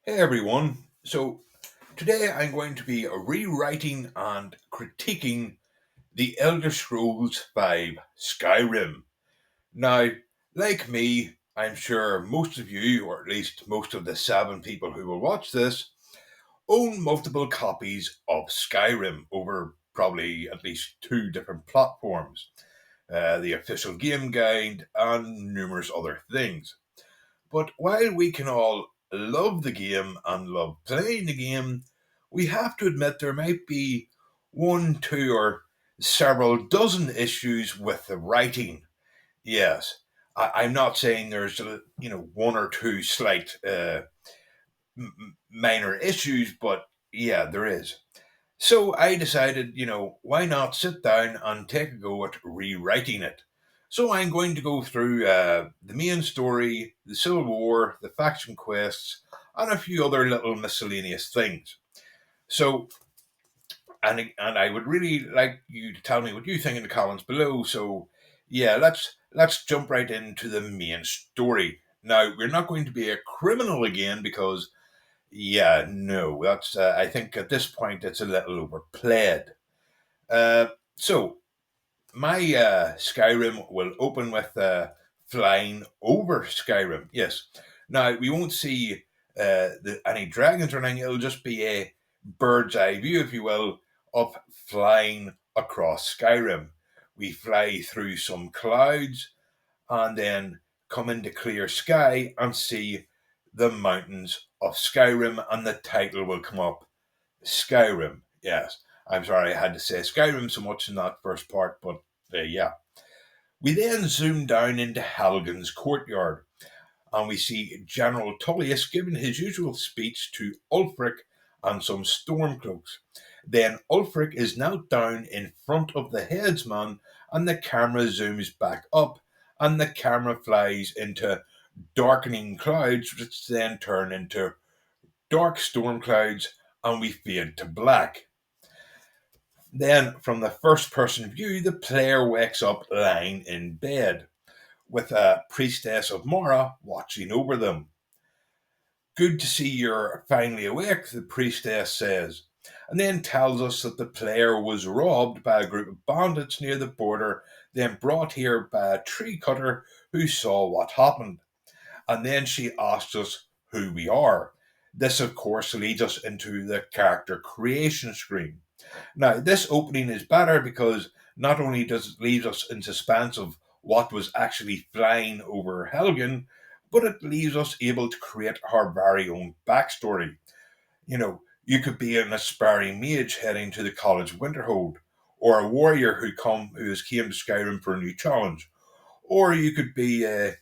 Hey everyone. So today I'm going to be rewriting and critiquing the Elder Scrolls V Skyrim. Now, like me, I'm sure most of you, or at least most of the 7 people who will watch this, own multiple copies of Skyrim over probably at least 2 different platforms, the official game guide, and numerous other things. But while we can all love the game and love playing the game, we have to admit there might be one, two, or several dozen issues with the writing. Yes, I'm not saying there's one or two slight minor issues, but yeah, there is. So I decided, why not sit down and take a go at rewriting it? So I'm going to go through the main story, the Civil War, the faction quests, and a few other little miscellaneous things. So, and I would really like you to tell me what you think in the comments below. So, yeah, let's jump right into the main story. Now, we're not going to be a criminal again because yeah, no, that's I think at this point it's a little overplayed. So my Skyrim will open with flying over Skyrim. Yes. Now we won't see any dragons or anything. It'll just be a bird's eye view, if you will, of flying across Skyrim. We fly through some clouds and then come into clear sky and see the mountains of Skyrim, and the title will come up Skyrim. Yes, I'm sorry I had to say Skyrim so much in that first part, but yeah. We then zoom down into Helgen's courtyard, and we see General Tullius giving his usual speech to Ulfric and some Stormcloaks. Then Ulfric is now down in front of the headsman, and the camera zooms back up, and the camera flies into darkening clouds, which then turn into dark storm clouds, and we fade to black. Then, from the first person view, the player wakes up lying in bed, with a priestess of Mara watching over them. Good to see you're finally awake, the priestess says, and then tells us that the player was robbed by a group of bandits near the border, then brought here by a tree cutter who saw what happened. And then she asks us who we are. This, of course, leads us into the character creation screen. Now, this opening is better because not only does it leave us in suspense of what was actually flying over Helgen, but it leaves us able to create our very own backstory. You could be an aspiring mage heading to the College of Winterhold, or a warrior who has came to Skyrim for a new challenge, or you could be a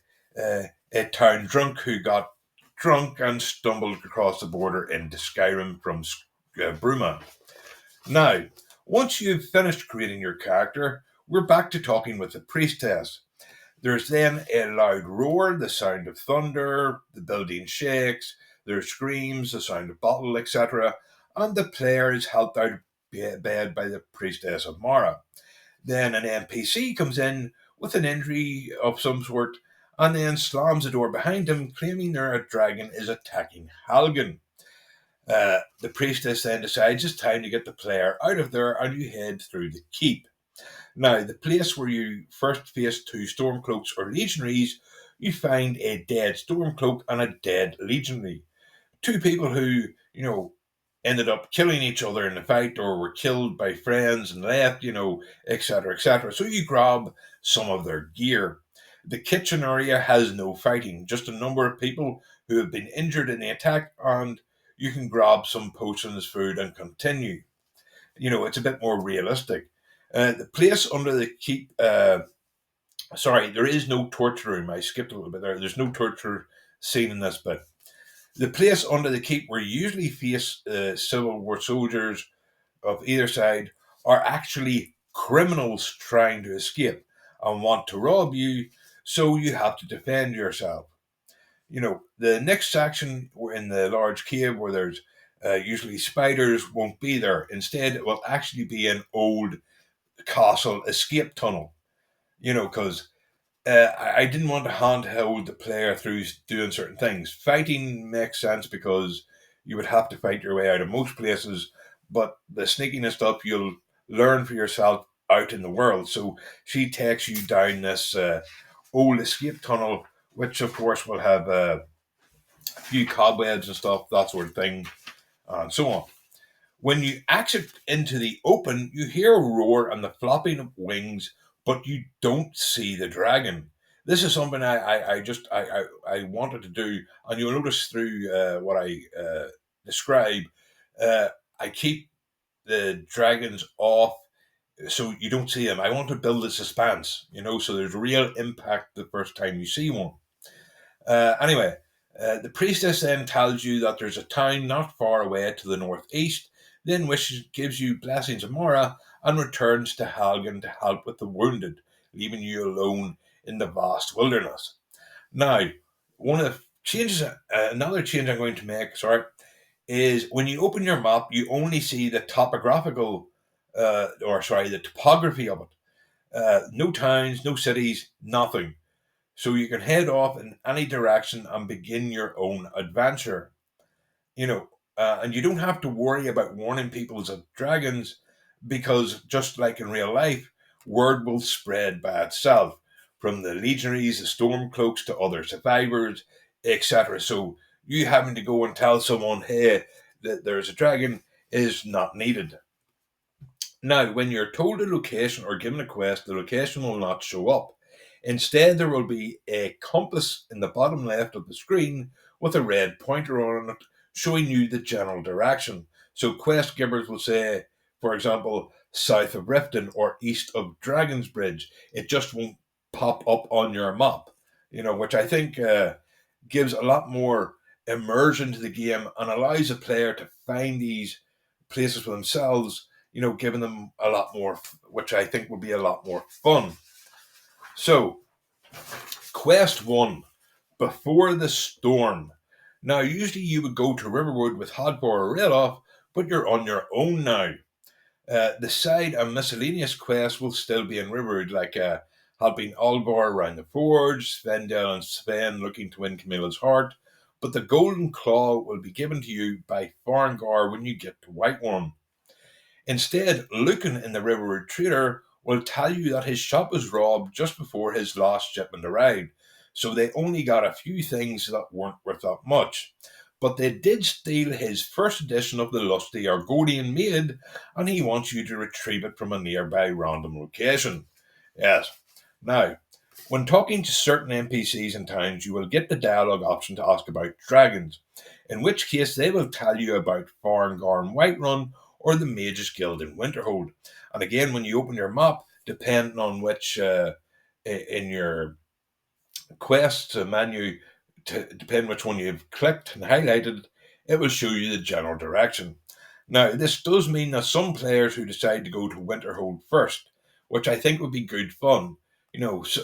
town drunk who got drunk and stumbled across the border into Skyrim from Bruma. Now, once you've finished creating your character, we're back to talking with the priestess. There's then a loud roar, the sound of thunder, the building shakes, there's screams, the sound of battle, etc., and the player is helped out of bed by the priestess of Mara. Then an NPC comes in with an injury of some sort and then slams the door behind him, claiming their dragon is attacking Halgan. The priestess then decides it's time to get the player out of there and you head through the keep. Now, the place where you first face 2 Stormcloaks or Legionaries, you find a dead Stormcloak and a dead Legionary. 2 people who, ended up killing each other in the fight or were killed by friends and left, etc., etc. So you grab some of their gear. The kitchen area has no fighting, just a number of people who have been injured in the attack, and you can grab some potions, food, and continue. It's a bit more realistic. The place under the keep, sorry, there is no torture room. I skipped a little bit there. There's no torture scene in this bit. The place under the keep where you usually face Civil War soldiers of either side are actually criminals trying to escape and want to rob you, so you have to defend yourself. The next section in the large cave where there's usually spiders won't be there. Instead, it will actually be an old castle escape tunnel, because I didn't want to handhold the player through doing certain things. Fighting makes sense because you would have to fight your way out of most places, but the sneakiness stuff you'll learn for yourself out in the world. So she takes you down this old escape tunnel, which of course will have a few cobwebs and stuff, that sort of thing, and so on. When you exit into the open, you hear a roar and the flopping of wings, but you don't see the dragon. This is something I wanted to do, and you'll notice through what I describe, uh, I keep the dragons off so you don't see them. I want to build a suspense, so there's real impact the first time you see one. Anyway, the priestess then tells you that there's a town not far away to the northeast, then wishes gives you blessings of Mora and returns to Helgen to help with the wounded, leaving you alone in the vast wilderness. Now, one of the changes, another change I'm going to make, sorry, is when you open your map, you only see the the topography of it. No towns, no cities, nothing. So you can head off in any direction and begin your own adventure. And you don't have to worry about warning people of dragons because just like in real life, word will spread by itself from the legionaries, the stormcloaks to other survivors, etc. So you having to go and tell someone, hey, that there's a dragon is not needed. Now, when you're told a location or given a quest, the location will not show up. Instead, there will be a compass in the bottom left of the screen with a red pointer on it showing you the general direction. So, quest givers will say, for example, south of Riften or east of Dragon's Bridge. It just won't pop up on your map, which I think gives a lot more immersion to the game and allows the player to find these places for themselves, giving them a lot more, which I think would be a lot more fun. So, quest one, before the storm. Now, usually you would go to Riverwood with Hodvar or Raloff, but you're on your own now. The side and miscellaneous quests will still be in Riverwood, like helping Alvar around the forge, Svendel and Sven looking to win Camilla's heart. But the Golden Claw will be given to you by Farengar when you get to Whiteworm. Instead, Lucan in the Riverwood Trader will tell you that his shop was robbed just before his last shipment arrived, so they only got a few things that weren't worth that much. But they did steal his first edition of the Lusty Argonian Maid, and he wants you to retrieve it from a nearby random location. Yes. Now, when talking to certain NPCs in towns, you will get the dialogue option to ask about dragons, in which case they will tell you about Farengar and Whiterun or the Mages Guild in Winterhold. And again, when you open your map, depending on which in your quest menu, to depend which one you've clicked and highlighted, it will show you the general direction. Now, this does mean that some players who decide to go to Winterhold first, which I think would be good fun.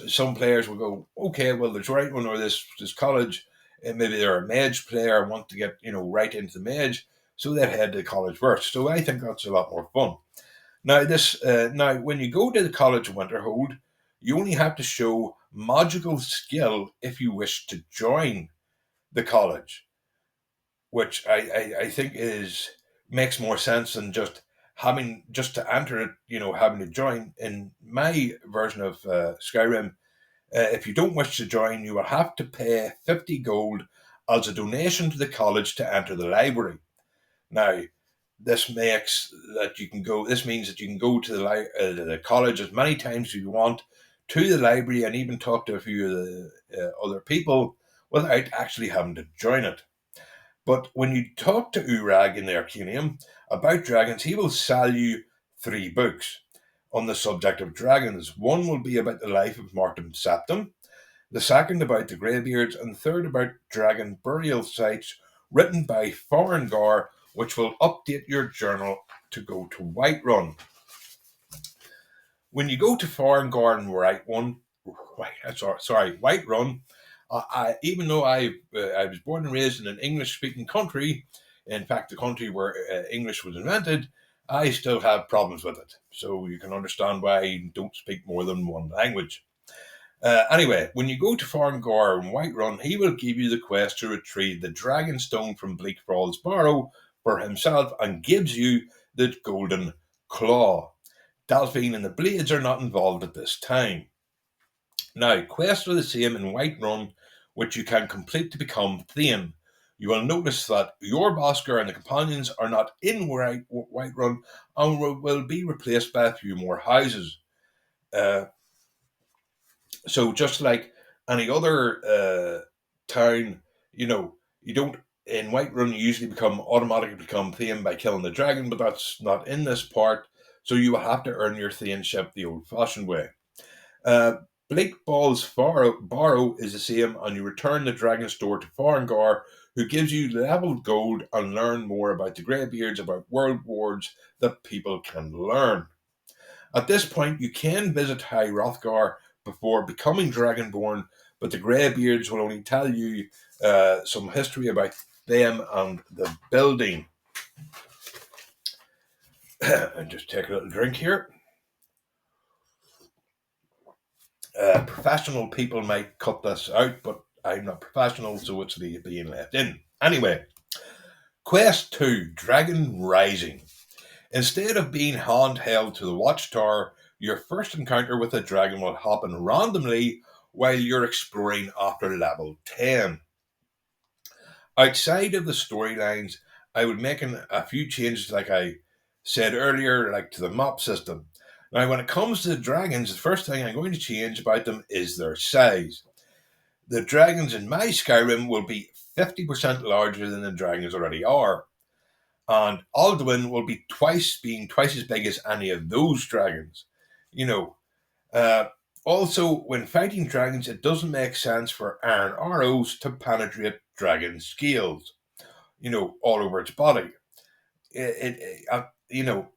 Some players will go, okay, well, there's right one or this college, and maybe they're a mage player and want to get right into the mage, so they head to college first. So I think that's a lot more fun. Now when you go to the College of Winterhold, you only have to show magical skill if you wish to join the college, which I think is makes more sense than just to enter it, having to join. In my version of Skyrim, if you don't wish to join, you will have to pay 50 gold as a donation to the college to enter the library. Now, This means that you can go to the college as many times as you want, to the library, and even talk to a few of the other people without actually having to join it. But when you talk to Urag in the Arcanium about dragons, he will sell you 3 books on the subject of dragons. One will be about the life of Martin Septim, the second about the Greybeards, and the third about dragon burial sites written by Farengar, which will update your journal to go to Whiterun. When you go to Farengar and Whiterun, even though I was born and raised in an English-speaking country, in fact, the country where English was invented, I still have problems with it. So you can understand why I don't speak more than one language. Anyway, when you go to Farngor and Whiterun, he will give you the quest to retrieve the dragon stone from Bleak Falls Barrow for himself and gives you the golden claw. Delphine and the Blades are not involved at this time. Now, quests are the same in Whiterun, which you can complete to become Thane. You will notice that your Bosker and the companions are not in Whiterun and will be replaced by a few more houses. Uh, so just like any other town, you don't in Whiterun you usually automatically become Thane by killing the dragon, but that's not in this part. So you will have to earn your Thaneship the old-fashioned way. Uh, Blake Ball's Barrow is the same, and you return the dragon's door to Farengar, who gives you leveled gold and learn more about the Greybeards, about world wars that people can learn. At this point, you can visit High Rothgar before becoming Dragonborn, but the Greybeards will only tell you some history about them and the building. And just take a little drink here. Professional people might cut this out, but I'm not professional, so it's being left in. Anyway, Quest 2 Dragon Rising. Instead of being handheld to the watchtower, your first encounter with a dragon will happen randomly while you're exploring after level 10. Outside of the storylines, I would make a few changes, like I said earlier, like to the map system. Now, when it comes to the dragons, the first thing I'm going to change about them is their size. The dragons in my Skyrim will be 50% larger than the dragons already are. And Alduin will be being twice as big as any of those dragons. You know, uh, also, when fighting dragons, it doesn't make sense for iron arrows to penetrate dragon scales, all over its body. You know,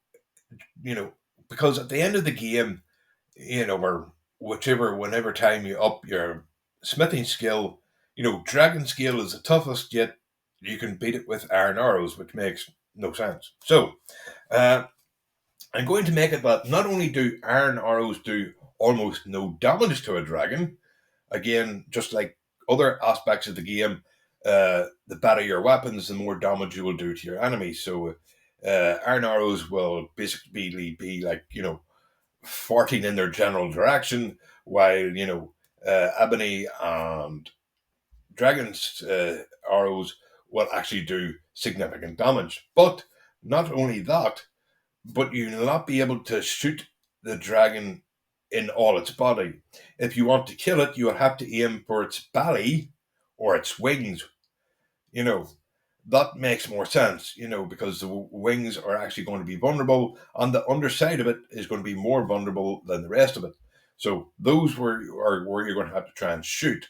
because at the end of the game, or whenever time you up your smithing skill, dragon scale is the toughest, yet you can beat it with iron arrows, which makes no sense. So, uh, I'm going to make it that not only do iron arrows do almost no damage to a dragon, again, just like other aspects of the game, the better your weapons, the more damage you will do to your enemies. So, iron arrows will basically be like, farting in their general direction, while, ebony and dragon's arrows will actually do significant damage. But not only that, but you'll not be able to shoot the dragon in all its body. If you want to kill it, you will have to aim for its belly or its wings. You know, that makes more sense, because the wings are actually going to be vulnerable, and the underside of it is going to be more vulnerable than the rest of it. So those are where you're going to have to try and shoot.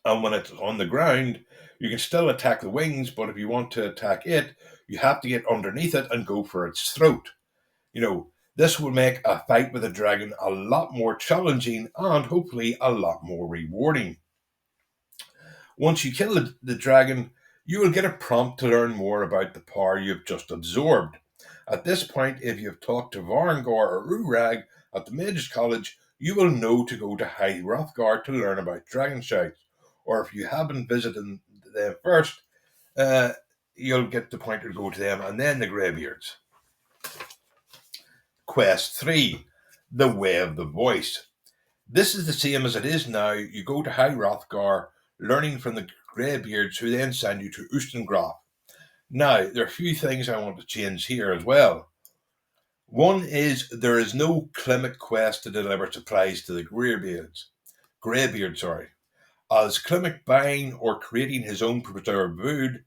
And when it's on the ground, you can still attack the wings, but if you want to attack it, you have to get underneath it and go for its throat. This will make a fight with a dragon a lot more challenging and hopefully a lot more rewarding. Once you kill the dragon, you will get a prompt to learn more about the power you've just absorbed. At this point, if you've talked to Varngor or Urag at the Mage's College, you will know to go to High Rothgar to learn about dragon shouts. Or if you haven't visited them first, uh, you'll get the point to go to them and then the Greybeards. Quest 3 The Way of the Voice. This is the same as it is now. You go to High Rothgar, learning from the Greybeards, who then send you to Ustengrav. Now, there are a few things I want to change here as well. One is there is no Climate quest to deliver supplies to the Greybeard, sorry. As Climate buying or creating his own preserved food,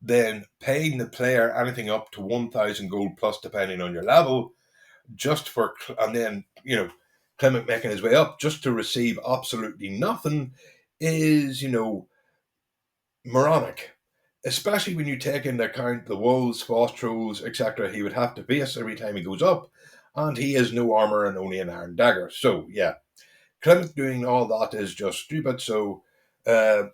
then paying the player anything up to 1,000 gold plus, depending on your level, and then, Clement making his way up just to receive absolutely nothing is, moronic. Especially when you take into account the wolves, frost trolls, etc. he would have to face every time he goes up, and he has no armor and only an iron dagger. So, yeah, Clement doing all that is just stupid. So, uh,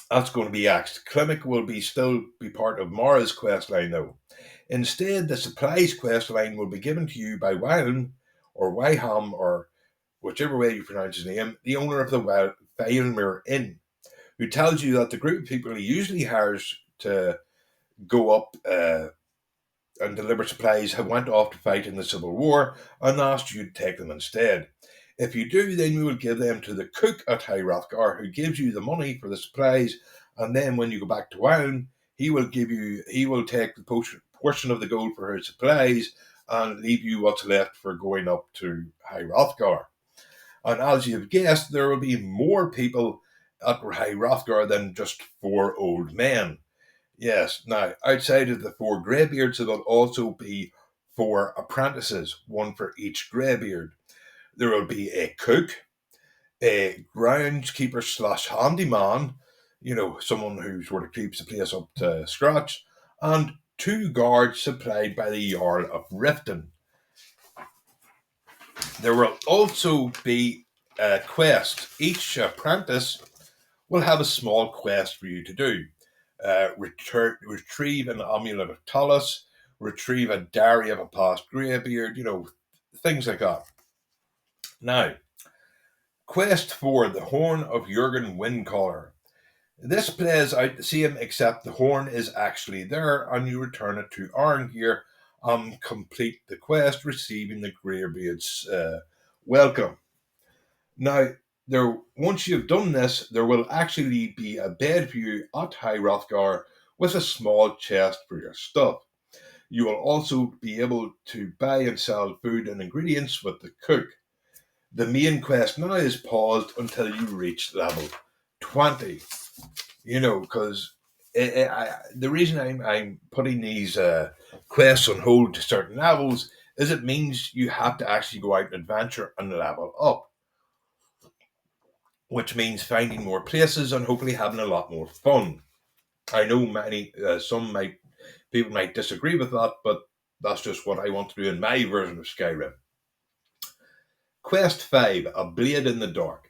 that's going to be axed. Clement will still be part of Mara's quest line, though. Instead, the supplies quest line will be given to you by Wylan or Wyham or whichever way you pronounce his name, the owner of the Weilmer Inn, who tells you that the group of people he usually hires to go up and deliver supplies have went off to fight in the Civil War and asked you to take them instead. If you do, then you will give them to the cook at High Hrothgar, who gives you the money for the supplies, and then when you go back to Ireland, he will take the portion of the gold for his supplies and leave you what's left for going up to High Hrothgar. And as you've guessed, there will be more people at High Hrothgar than just four old men. Yes, now outside of the four greybeards, there will also be four apprentices, one for each greybeard. There will be a cook, a groundskeeper slash handyman, someone who sort of keeps the place up to scratch, and two guards supplied by the Jarl of Riften. There will also be a quest. Each apprentice will have a small quest for you to do. Retrieve an amulet of Talus, retrieve a diary of a past greybeard, things like that. Now, quest 4, the Horn of Jurgen Windcaller. This plays out the same, except the horn is actually there, and you return it to Arngeir and complete the quest, receiving the greybeard's welcome. Now, once you've done this, there will actually be a bed for you at High Hrothgar with a small chest for your stuff. You will also be able to buy and sell food and ingredients with the cook. The main quest now is paused until you reach level 20. Because the reason I'm putting these quests on hold to certain levels is it means you have to actually go out and adventure and level up, which means finding more places and hopefully having a lot more fun. I know people might disagree with that, but that's just what I want to do in my version of Skyrim. Quest 5, A Blade in the Dark.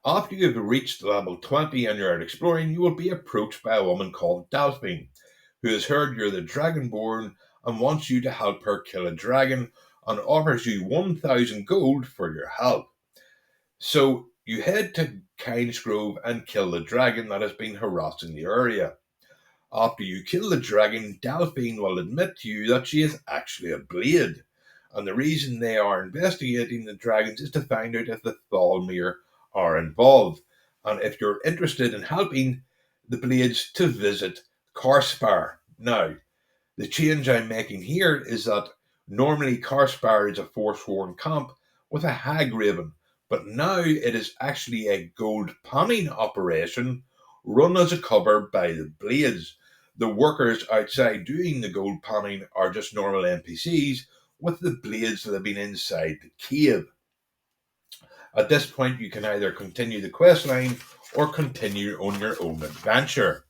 After you have reached level 20 and you're out exploring, you will be approached by a woman called Delphine, who has heard you're the Dragonborn and wants you to help her kill a dragon and offers you 1,000 gold for your help. So you head to Kynes Grove and kill the dragon that has been harassing the area. After you kill the dragon, Delphine will admit to you that she is actually a blade. And the reason they are investigating the dragons is to find out if the Thalmir are involved. And if you're interested in helping the blades, to visit Karspar. Now, the change I'm making here is that normally Karspar is a forsworn camp with a hag raven, but now it is actually a gold panning operation run as a cover by the blades. The workers outside doing the gold panning are just normal NPCs, with the blades living inside the cave. At this point, you can either continue the quest line or continue on your own adventure.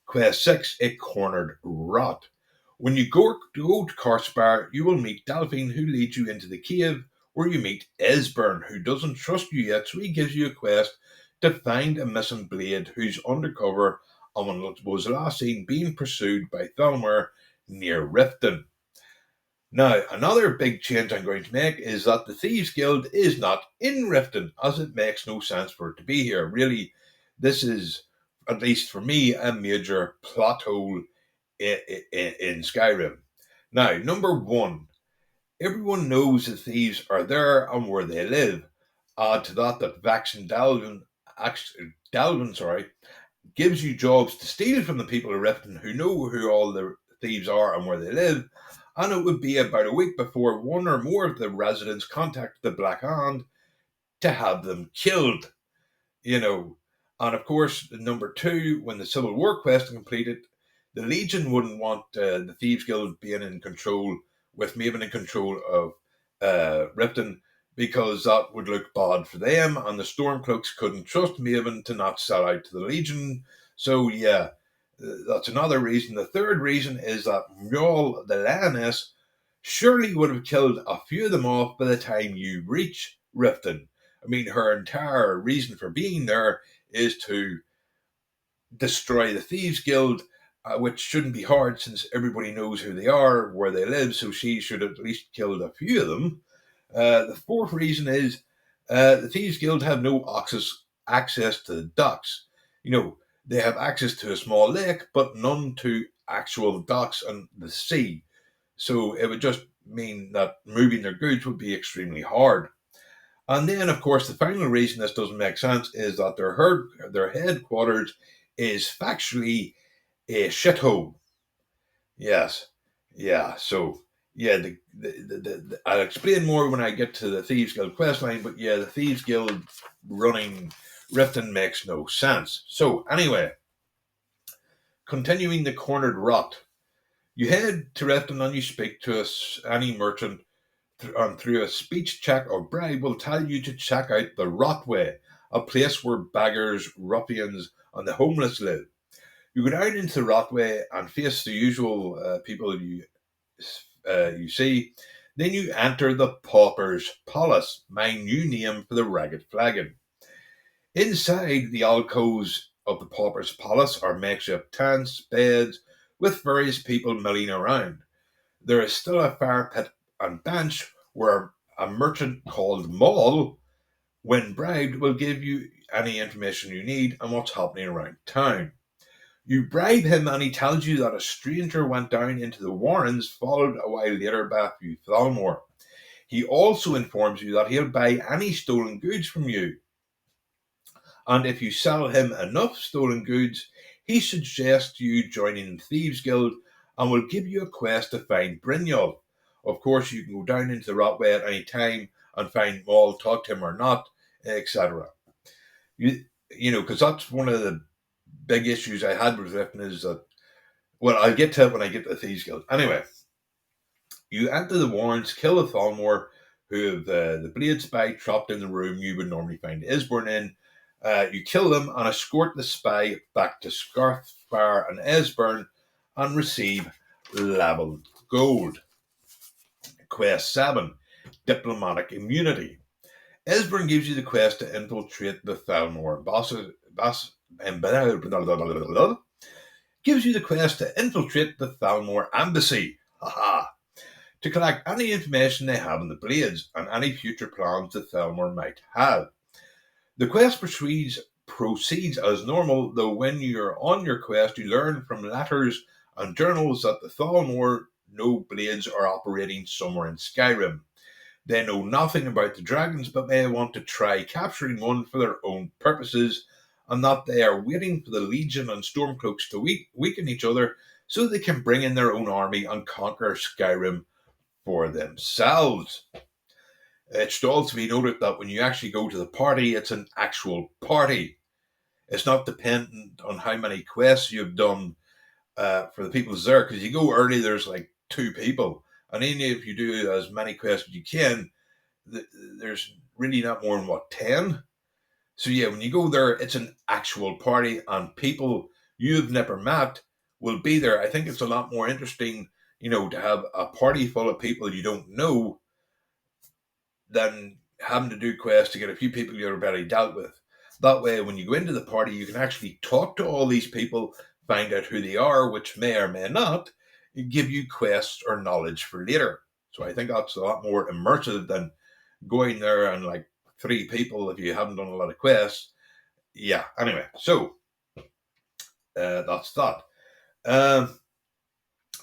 Quest 6, A Cornered Rot. When you go to Karspar, you will meet Delphine, who leads you into the cave, where you meet Esbern, who doesn't trust you yet, so he gives you a quest to find a missing blade who's undercover and was last seen being pursued by Thalmir near Riften. Now, another big change I'm going to make is that the Thieves Guild is not in Riften, as it makes no sense for it to be here. Really, this is, at least for me, a major plot hole in Skyrim. Now, number 1, everyone knows the thieves are there and where they live. Add to that Vax and Dalvin, gives you jobs to steal from the people of Riften who know who all the thieves are and where they live. And it would be about a week before one or more of the residents contact the Black Hand to have them killed. And of course, number 2, when the Civil War quest is completed, the Legion wouldn't want the Thieves Guild being in control, with Maven in control of Riften, because that would look bad for them, and the Stormcloaks couldn't trust Maven to not sell out to the Legion. So yeah, that's another reason. The third reason is that Mjol, the Lioness, surely would have killed a few of them off by the time you reach Riften. I mean, her entire reason for being there is to destroy the Thieves Guild, which shouldn't be hard since everybody knows who they are, where they live, so she should have at least killed a few of them. The fourth reason is The Thieves Guild have no access to the docks. You know, they have access to a small lake, but none to actual docks and the sea. So it would just mean that moving their goods would be extremely hard. And then, of course, the final reason this doesn't make sense is that their headquarters is factually a shithole. Yes, yeah. So yeah, I'll explain more when I get to the Thieves Guild questline. But yeah, the Thieves Guild running Riften makes no sense. So anyway, continuing the cornered rot, you head to Riften and you speak to any merchant and through a speech check or bribe will tell you to check out the Rotway, a place where beggars, ruffians, and the homeless live. You go down into the Rotway and face the usual people you see. Then you enter the Pauper's Palace, my new name for the Ragged Flagon. Inside the alcoves of the Pauper's Palace are makeshift tents, beds, with various people milling around. There is still a fire pit and bench where a merchant called Moll, when bribed, will give you any information you need on what's happening around town. You bribe him and he tells you that a stranger went down into the Warrens, followed a while later by a few Thalmor. He also informs you that he'll buy any stolen goods from you, and if you sell him enough stolen goods, he suggests you joining the Thieves Guild and will give you a quest to find Brynjolf. Of course, you can go down into the Rotway at any time and find Maul, talk to him or not, etc. You know, because that's one of the big issues I had with Riften is that, well, I'll get to it when I get to the Thieves Guild. Anyway, you enter the Warrens, kill the Thalmor, who have the blade spy trapped in the room you would normally find Isburn in. You kill them and escort the spy back to Scarthspire and Esbern and receive leveled gold. Quest 7, Diplomatic Immunity. Esbern gives you the quest to infiltrate the Thalmor gives you the quest to infiltrate the Thalmor embassy. Haha. To collect any information they have on the Blades and any future plans the Thalmor might have. The quest proceeds as normal, though when you're on your quest, you learn from letters and journals that the Thalmor know Blades are operating somewhere in Skyrim. They know nothing about the dragons, but may want to try capturing one for their own purposes, and that they are waiting for the Legion and Stormcloaks to weaken each other so they can bring in their own army and conquer Skyrim for themselves. It should also be noted that when you actually go to the party, it's an actual party. It's not dependent on how many quests you've done for the people there, because you go early, there's like 2 people. And even if you do as many quests as you can, there's really not more than, 10? So yeah, when you go there, it's an actual party, and people you've never met will be there. I think it's a lot more interesting, to have a party full of people you don't know than having to do quests to get a few people you've already dealt with. That way, when you go into the party, you can actually talk to all these people, find out who they are, which may or may not give you quests or knowledge for later. So I think that's a lot more immersive than going there and like 3 people if you haven't done a lot of quests. Yeah, anyway, so that's that. Um,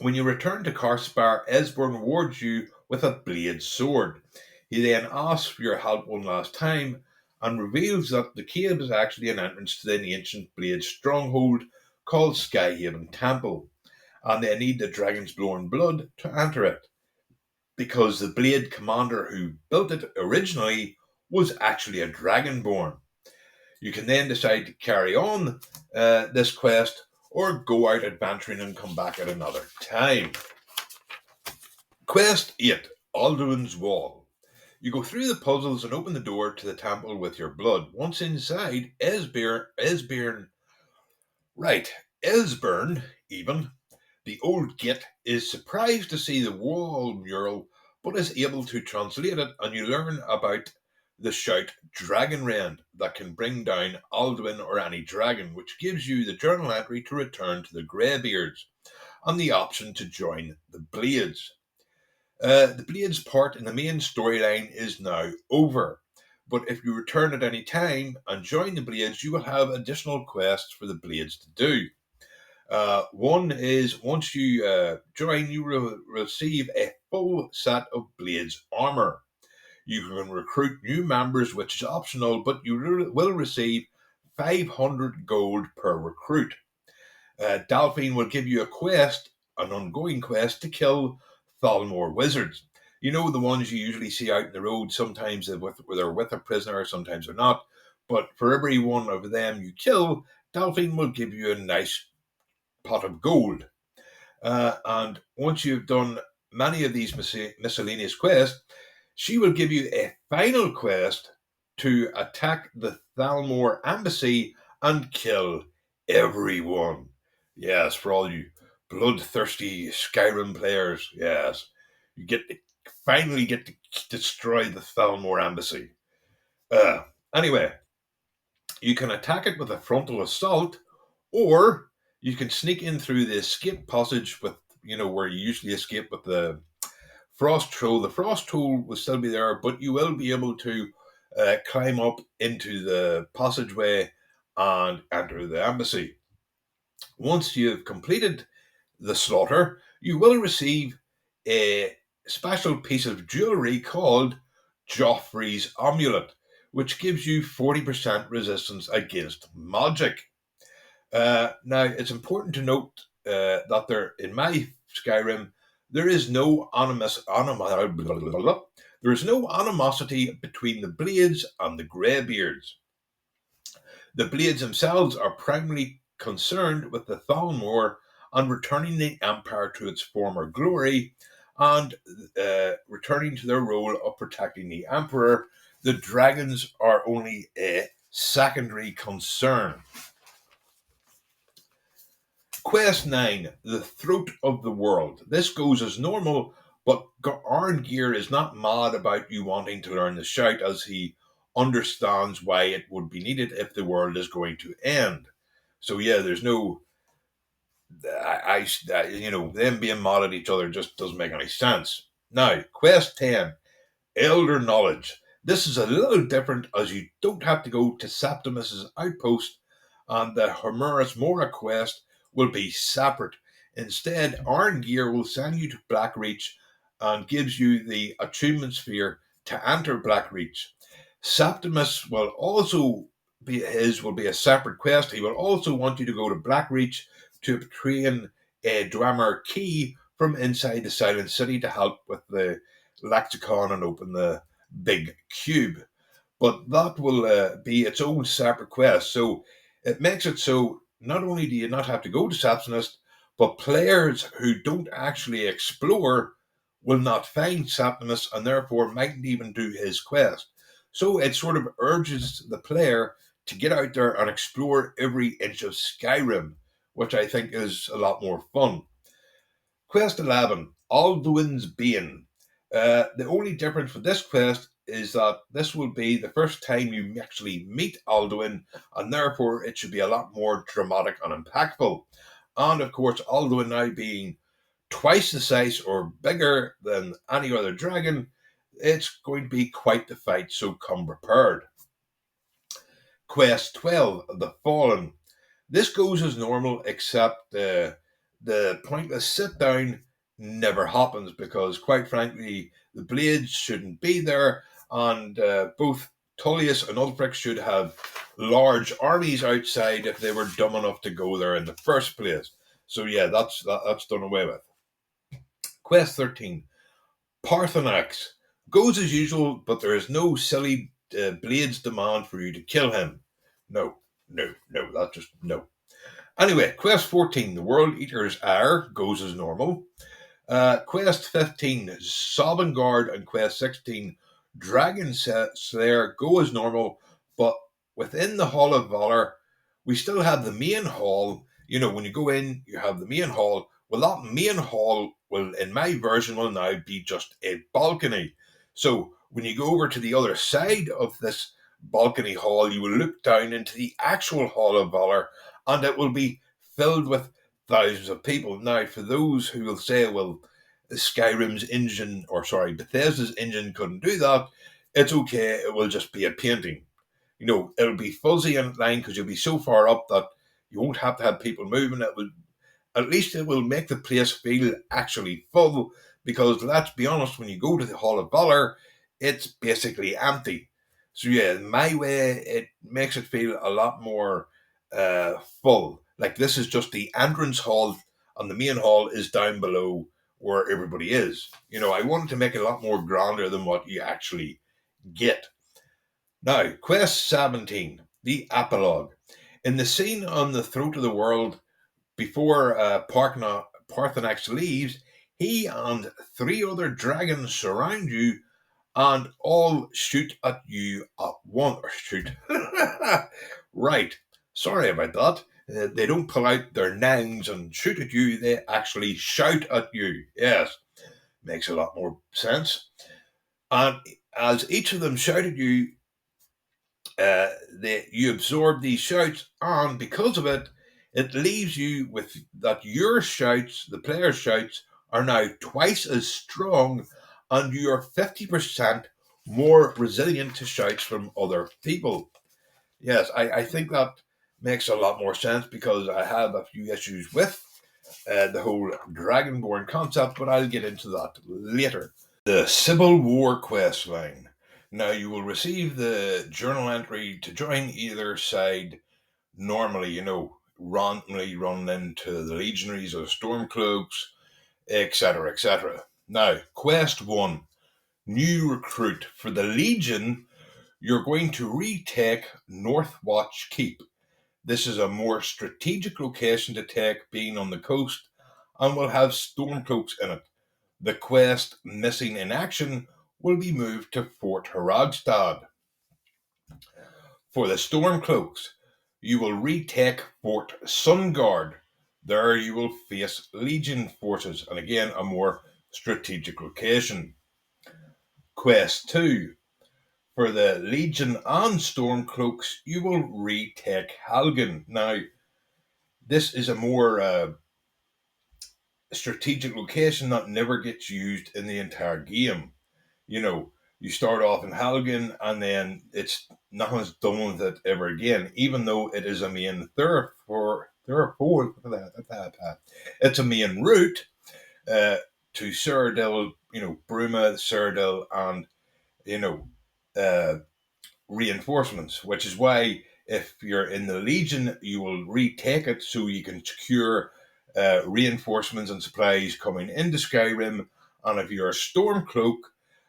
when you return to Karspar, Esbern rewards you with a blade sword. He then asks for your help one last time and reveals that the cave is actually an entrance to the ancient blade stronghold called Skyhaven Temple, and they need the dragon's blown blood to enter it, because the blade commander who built it originally was actually a dragonborn. You can then decide to carry on this quest or go out adventuring and come back at another time. Quest 8, Alduin's Wall. You go through the puzzles and open the door to the temple with your blood. Once inside, Esbern, even, the old git, is surprised to see the wall mural, but is able to translate it, and you learn about the shout Dragonrend that can bring down Alduin or any dragon, which gives you the journal entry to return to the Greybeards, and the option to join the Blades. The Blades part in the main storyline is now over, But if you return at any time and join the Blades, you will have additional quests for the Blades to do. One is once you join, you will receive a full set of Blades armor. You can recruit new members, which is optional, but you will receive 500 gold per recruit. Delphine will give you a quest, an ongoing quest to kill Thalmor wizards. You know, the ones you usually see out in the road. Sometimes they're with a prisoner, sometimes they're not. But for every one of them you kill, Delphine will give you a nice pot of gold. And once you've done many of these miscellaneous quests, she will give you a final quest to attack the Thalmor embassy and kill everyone. Yes, for all you bloodthirsty Skyrim players, yes. You finally get to destroy the Thalmor embassy. Uh, anyway, you can attack it with a frontal assault, or you can sneak in through the escape passage with, where you usually escape with the frost troll. The frost troll will still be there, but you will be able to climb up into the passageway and enter the embassy. Once you've completed the slaughter, you will receive a special piece of jewelry called Joffrey's Amulet, which gives you 40% resistance against magic. Now, it's important to note that in my Skyrim, there is no there is no animosity between the Blades and the Greybeards. The Blades themselves are primarily concerned with the Thalmor and returning the Empire to its former glory and returning to their role of protecting the Emperor. The dragons are only a secondary concern. Quest 9, The Throat of the World. This goes as normal, but Arngeir is not mad about you wanting to learn the shout, as he understands why it would be needed if the world is going to end. So yeah, there's no, them being mad at each other just doesn't make any sense. Now, Quest 10, Elder Knowledge. This is a little different, as you don't have to go to Septimus's outpost, and the Hormurus Mora quest will be separate. Instead, Arngeir will send you to Blackreach and gives you the attunement sphere to enter Blackreach. Septimus will also be a separate quest. He will also want you to go to Blackreach to obtain a Dwemer key from inside the Silent City to help with the lexicon and open the big cube. But that will be its own separate quest. So it makes it so not only do you not have to go to Septimus, but players who don't actually explore will not find Septimus and therefore mightn't even do his quest. So it sort of urges the player to get out there and explore every inch of Skyrim, which I think is a lot more fun. Quest 11, Alduin's Bane. The only difference with this quest is that this will be the first time you actually meet Alduin, and therefore it should be a lot more dramatic and impactful. And of course, Alduin now being twice the size or bigger than any other dragon, it's going to be quite the fight, so come prepared. Quest 12, The Fallen. This goes as normal, except the pointless sit down never happens because, quite frankly, the Blades shouldn't be there, and both Tullius and Ulfric should have large armies outside if they were dumb enough to go there in the first place. So yeah, that's done away with. Quest 13, Parthenax. Goes as usual, but there is no silly Blades demand for you to kill him. No, that's just no. Anyway, Quest 14, The World Eater's Heir, goes as normal. Quest 15, Sovngarde, and Quest 16, Dragon Slayer, go as normal, but within the Hall of Valor, we still have the main hall. You know, when you go in, you have the main hall. Well, that main hall will, in my version, will now be just a balcony. So when you go over to the other side of this balcony hall, you will look down into the actual Hall of Valor, and it will be filled with thousands of people. Now, for those who will say, well, Bethesda's engine couldn't do that, it's okay. It will just be a painting. It'll be fuzzy in line because you'll be so far up that you won't have to have people moving. At least it will make the place feel actually full because let's be honest, when you go to the Hall of Valor, it's basically empty. So yeah, my way, it makes it feel a lot more full. Like this is just the entrance hall, and the main hall is down below where everybody is. I wanted to make it a lot more grander than what you actually get. Now, Quest 17, the Epilogue. In the scene on the throat of the world, before Parthenax leaves, he and three other dragons surround you and all shoot at you at once. Or shoot. Right. Sorry about that. They don't pull out their nines and shoot at you, they actually shout at you. Yes, makes a lot more sense. And as each of them shout at you, you absorb these shouts, and because of it, it leaves you with that your shouts, the player's shouts, are now twice as strong, and you're 50% more resilient to shouts from other people. Yes, I think that makes a lot more sense because I have a few issues with the whole Dragonborn concept, but I'll get into that later. The Civil War quest line. Now you will receive the journal entry to join either side. Normally, randomly run into the legionaries or stormcloaks, etc., etc. Now, quest one, new recruit for the Legion. You're going to retake Northwatch Keep. This is a more strategic location to take, being on the coast, and will have stormcloaks in it. The quest Missing in Action will be moved to Fort Haragstad. For the Stormcloaks, you will retake Fort Sungard. There you will face Legion forces, and again, a more strategic location. Quest 2. For the Legion and Stormcloaks, you will retake Halgan. Now, this is a more strategic location that never gets used in the entire game. You start off in Halgan and then it's nothing's done with it ever again, even though it is a main it's a main route to Cyrodiil, Bruma, Cyrodiil, and you know, uh, reinforcements, which is why if you're in the Legion, you will retake it so you can secure reinforcements and supplies coming into Skyrim. And if you're a Stormcloak,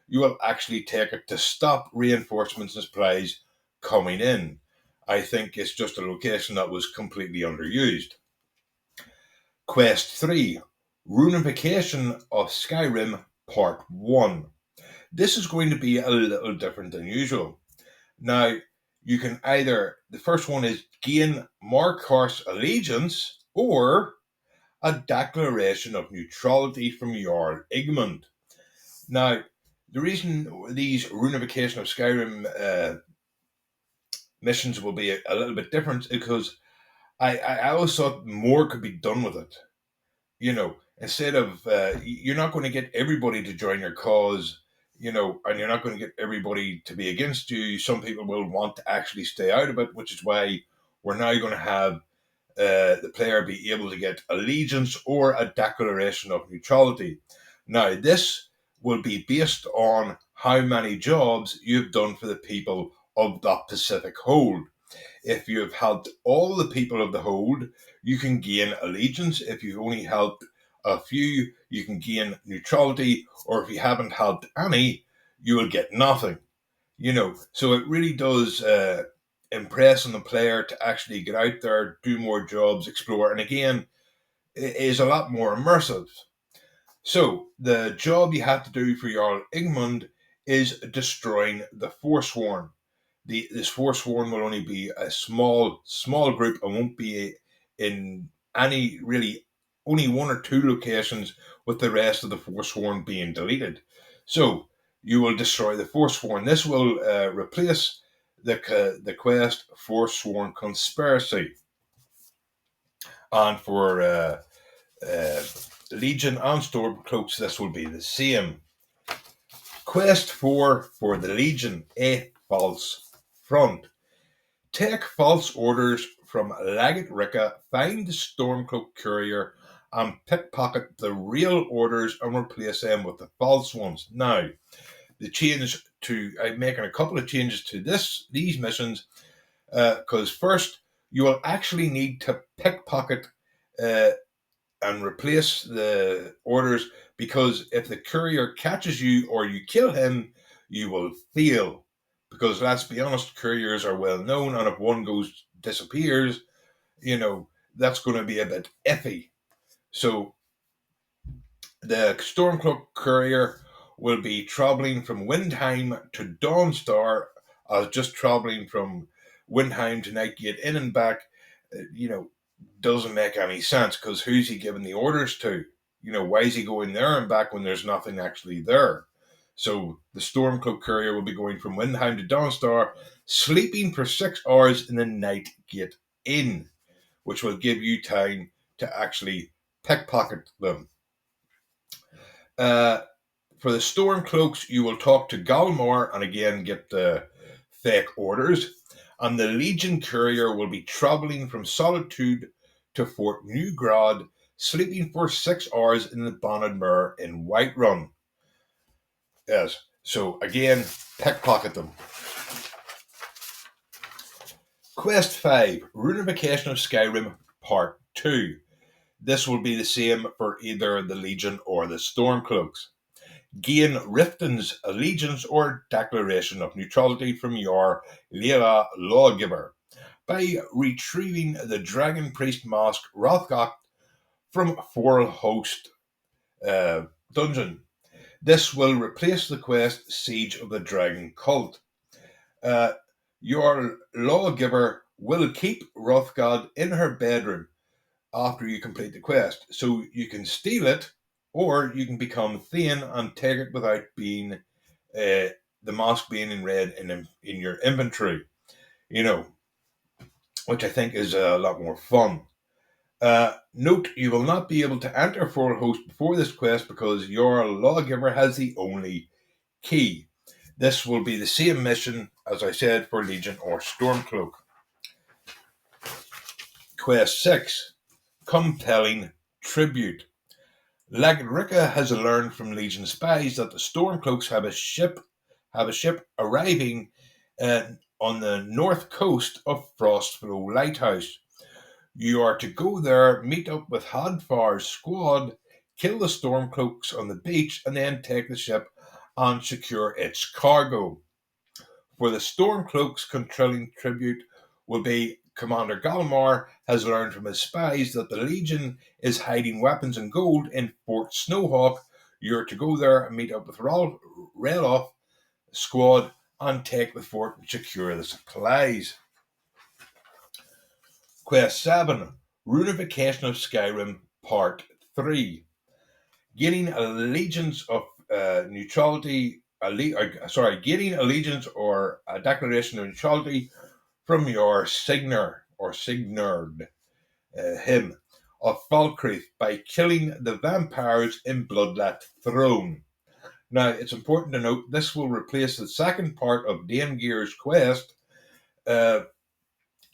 you will actually take it to stop reinforcements and supplies coming in. I think it's just a location that was completely underused. Quest 3, Runification of Skyrim Part 1. This is going to be a little different than usual. Now, you can either, the first one is gain Markarth's allegiance or a declaration of neutrality from Jarl Igmund. Now, the reason these Runification of Skyrim missions will be a little bit different is because I always thought more could be done with it. Instead of, you're not going to get everybody to join your cause, and you're not going to get everybody to be against you. Some people will want to actually stay out of it, which is why we're now going to have the player be able to get allegiance or a declaration of neutrality. Now, this will be based on how many jobs you've done for the people of that Pacific Hold. If you have helped all the people of the Hold, you can gain allegiance. If you've only helped a few, you can gain neutrality. Or if you haven't helped any, you will get nothing. So it really does impress on the player to actually get out there, do more jobs, explore, and again, it is a lot more immersive. So the job you have to do for Jarl Igmund is destroying the Forsworn. This Forsworn will only be a small group and won't be in any really only one or two locations, with the rest of the Forsworn being deleted. So you will destroy the Forsworn. This will replace the quest Forsworn Conspiracy, and for uh, Legion and Stormcloaks, this will be the same. Quest 4 for the Legion, a false front. Take false orders from Laggett Ricka, find the Stormcloak courier, and pickpocket the real orders and replace them with the false ones. Now, I'm making a couple of changes to these missions, because first, you will actually need to pickpocket uh, and replace the orders, because if the courier catches you or you kill him, you will fail. Because let's be honest, couriers are well known, and if one disappears, you know, that's going to be a bit iffy. So the Stormcloak courier will be traveling from Windheim to Dawnstar, as just traveling from Windheim to Nightgate in and back. You know, doesn't make any sense, because who's he giving the orders to? Why is he going there and back when there's nothing actually there? So the Stormcloak courier will be going from Windheim to Dawnstar, sleeping for 6 hours in the Nightgate Inn, which will give you time to actually pickpocket them. Uh, for the Stormcloaks, you will talk to Galmar and again get the fake orders. And the Legion courier will be traveling from Solitude to Fort Newgrad, sleeping for 6 hours in the Bonnet Mirror in Whiterun. Yes, so again, pickpocket them. Quest 5, Reunification of Skyrim Part 2. This will be the same for either the Legion or the Stormcloaks. Gain Riften's allegiance or declaration of neutrality from your Leela lawgiver by retrieving the Dragon Priest Mask Rothgok from Forlhost dungeon. This will replace the quest Siege of the Dragon Cult. Uh, your lawgiver will keep Rothgod in her bedroom after you complete the quest. So you can steal it, or you can become Thane and take it without being the mask being in red in your inventory. Which I think is a lot more fun. Note, you will not be able to enter Forlhost before this quest because your lawgiver has the only key. This will be the same mission, as I said, for Legion or Stormcloak. Quest 6, Compelling Tribute. Lagrika has learned from Legion spies that the Stormcloaks have a ship arriving on the north coast of Frostflow Lighthouse. You are to go there, meet up with Hadfar's squad, kill the Stormcloaks on the beach, and then take the ship and secure its cargo. For the Stormcloaks, controlling tribute will be Commander Galmar has learned from his spies that the Legion is hiding weapons and gold in Fort Snowhawk. You're to go there and meet up with Reloff squad and take the fort and secure the supplies. Quest 7, Reunification of Skyrim Part 3. Gaining allegiance of neutrality, gaining allegiance or a declaration of neutrality from your Signer or Signerd, him, of Falkreath by killing the vampires in Bloodlet Throne. Now, it's important to note this will replace the second part of Daemgir's quest.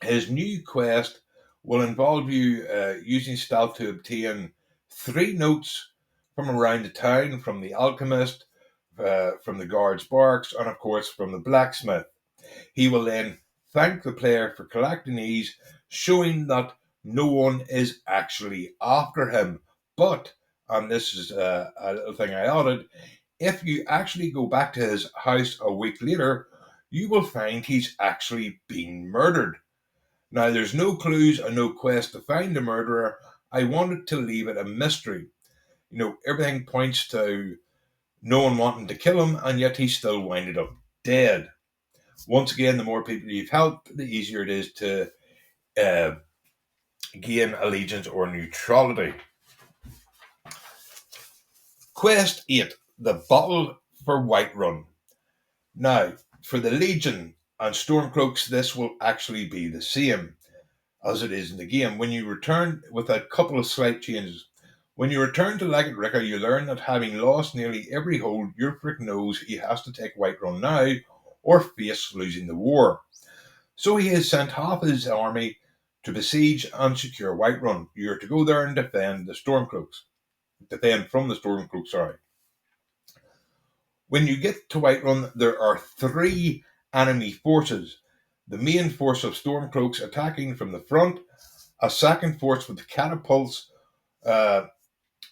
His new quest will involve you using stealth to obtain 3 notes from around the town, from the alchemist, from the guard's barracks, and of course from the blacksmith. He will then thank the player for collecting these, showing that no one is actually after him. But, and this is a little thing I added, if you actually go back to his house a week later, you will find he's actually been murdered. Now, there's no clues and no quest to find the murderer. I wanted to leave it a mystery. Everything points to no one wanting to kill him, and yet he still winded up dead. Once again, the more people you've helped, the easier it is to gain allegiance or neutrality. Quest 8, The Battle for Whiterun. Now, for the Legion and Stormcloaks, this will actually be the same as it is in the game. When you return, with a couple of slight changes, When you return to Legate Ricca, you learn that having lost nearly every hold, Ulfric knows he has to take Whiterun now or face losing the war. So he has sent half his army to besiege and secure Whiterun. You're to go there and defend the Stormcloaks. Defend from the Stormcloaks, sorry. When you get to Whiterun, there are three enemy forces. The main force of Stormcloaks attacking from the front, a second force with catapults uh,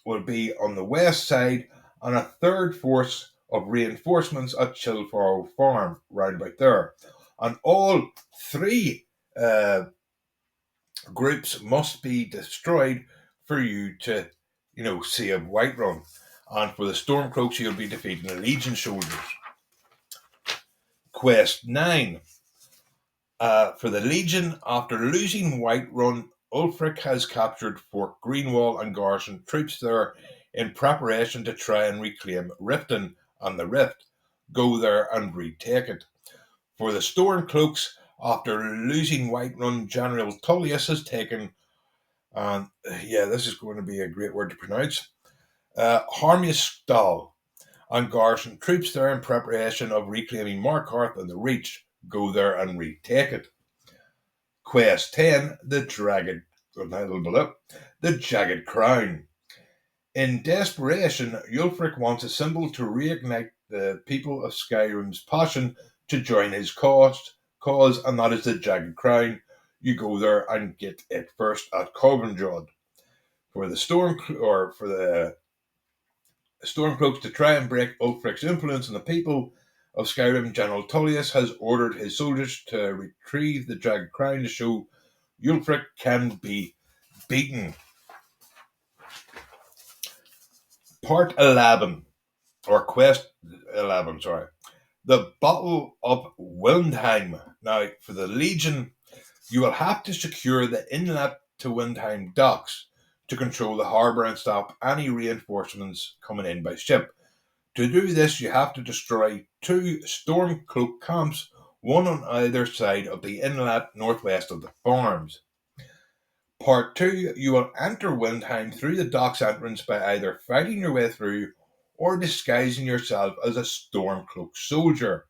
will be on the west side, and a third force of reinforcements at Chilfaro Farm, round about there. And all three uh, groups must be destroyed for you to, save Whiterun. And for the Stormcloaks, you'll be defeating the Legion soldiers. Quest 9. For the Legion, after losing Whiterun, Ulfric has captured Fort Greenwall and garrisoned troops there in preparation to try and reclaim Riften and the Rift. Go there and retake it. For the Stormcloaks, after losing Whiterun, General Tullius has taken, and this is going to be a great word to pronounce, Harmustall, and garrisoned troops there in preparation of reclaiming Markarth and the Reach. Go there and retake it. Quest 10, the Jagged Crown. In desperation, Ulfric wants a symbol to reignite the people of Skyrim's passion to join his cause, and that is the Jagged Crown. You go there and get it first at Covendrod. For the Stormcloaks to try and break Ulfric's influence on the people of Skyrim, General Tullius has ordered his soldiers to retrieve the Jagged Crown to show Ulfric can be beaten. Part 11, or Quest 11, sorry. The Battle of Windheim. Now, for the Legion, you will have to secure the inlet to Windheim docks to control the harbour and stop any reinforcements coming in by ship. To do this, you have to destroy two Stormcloak camps, one on either side of the inlet northwest of the farms. Part 2, you will enter Windheim through the docks entrance by either fighting your way through or disguising yourself as a Stormcloak soldier.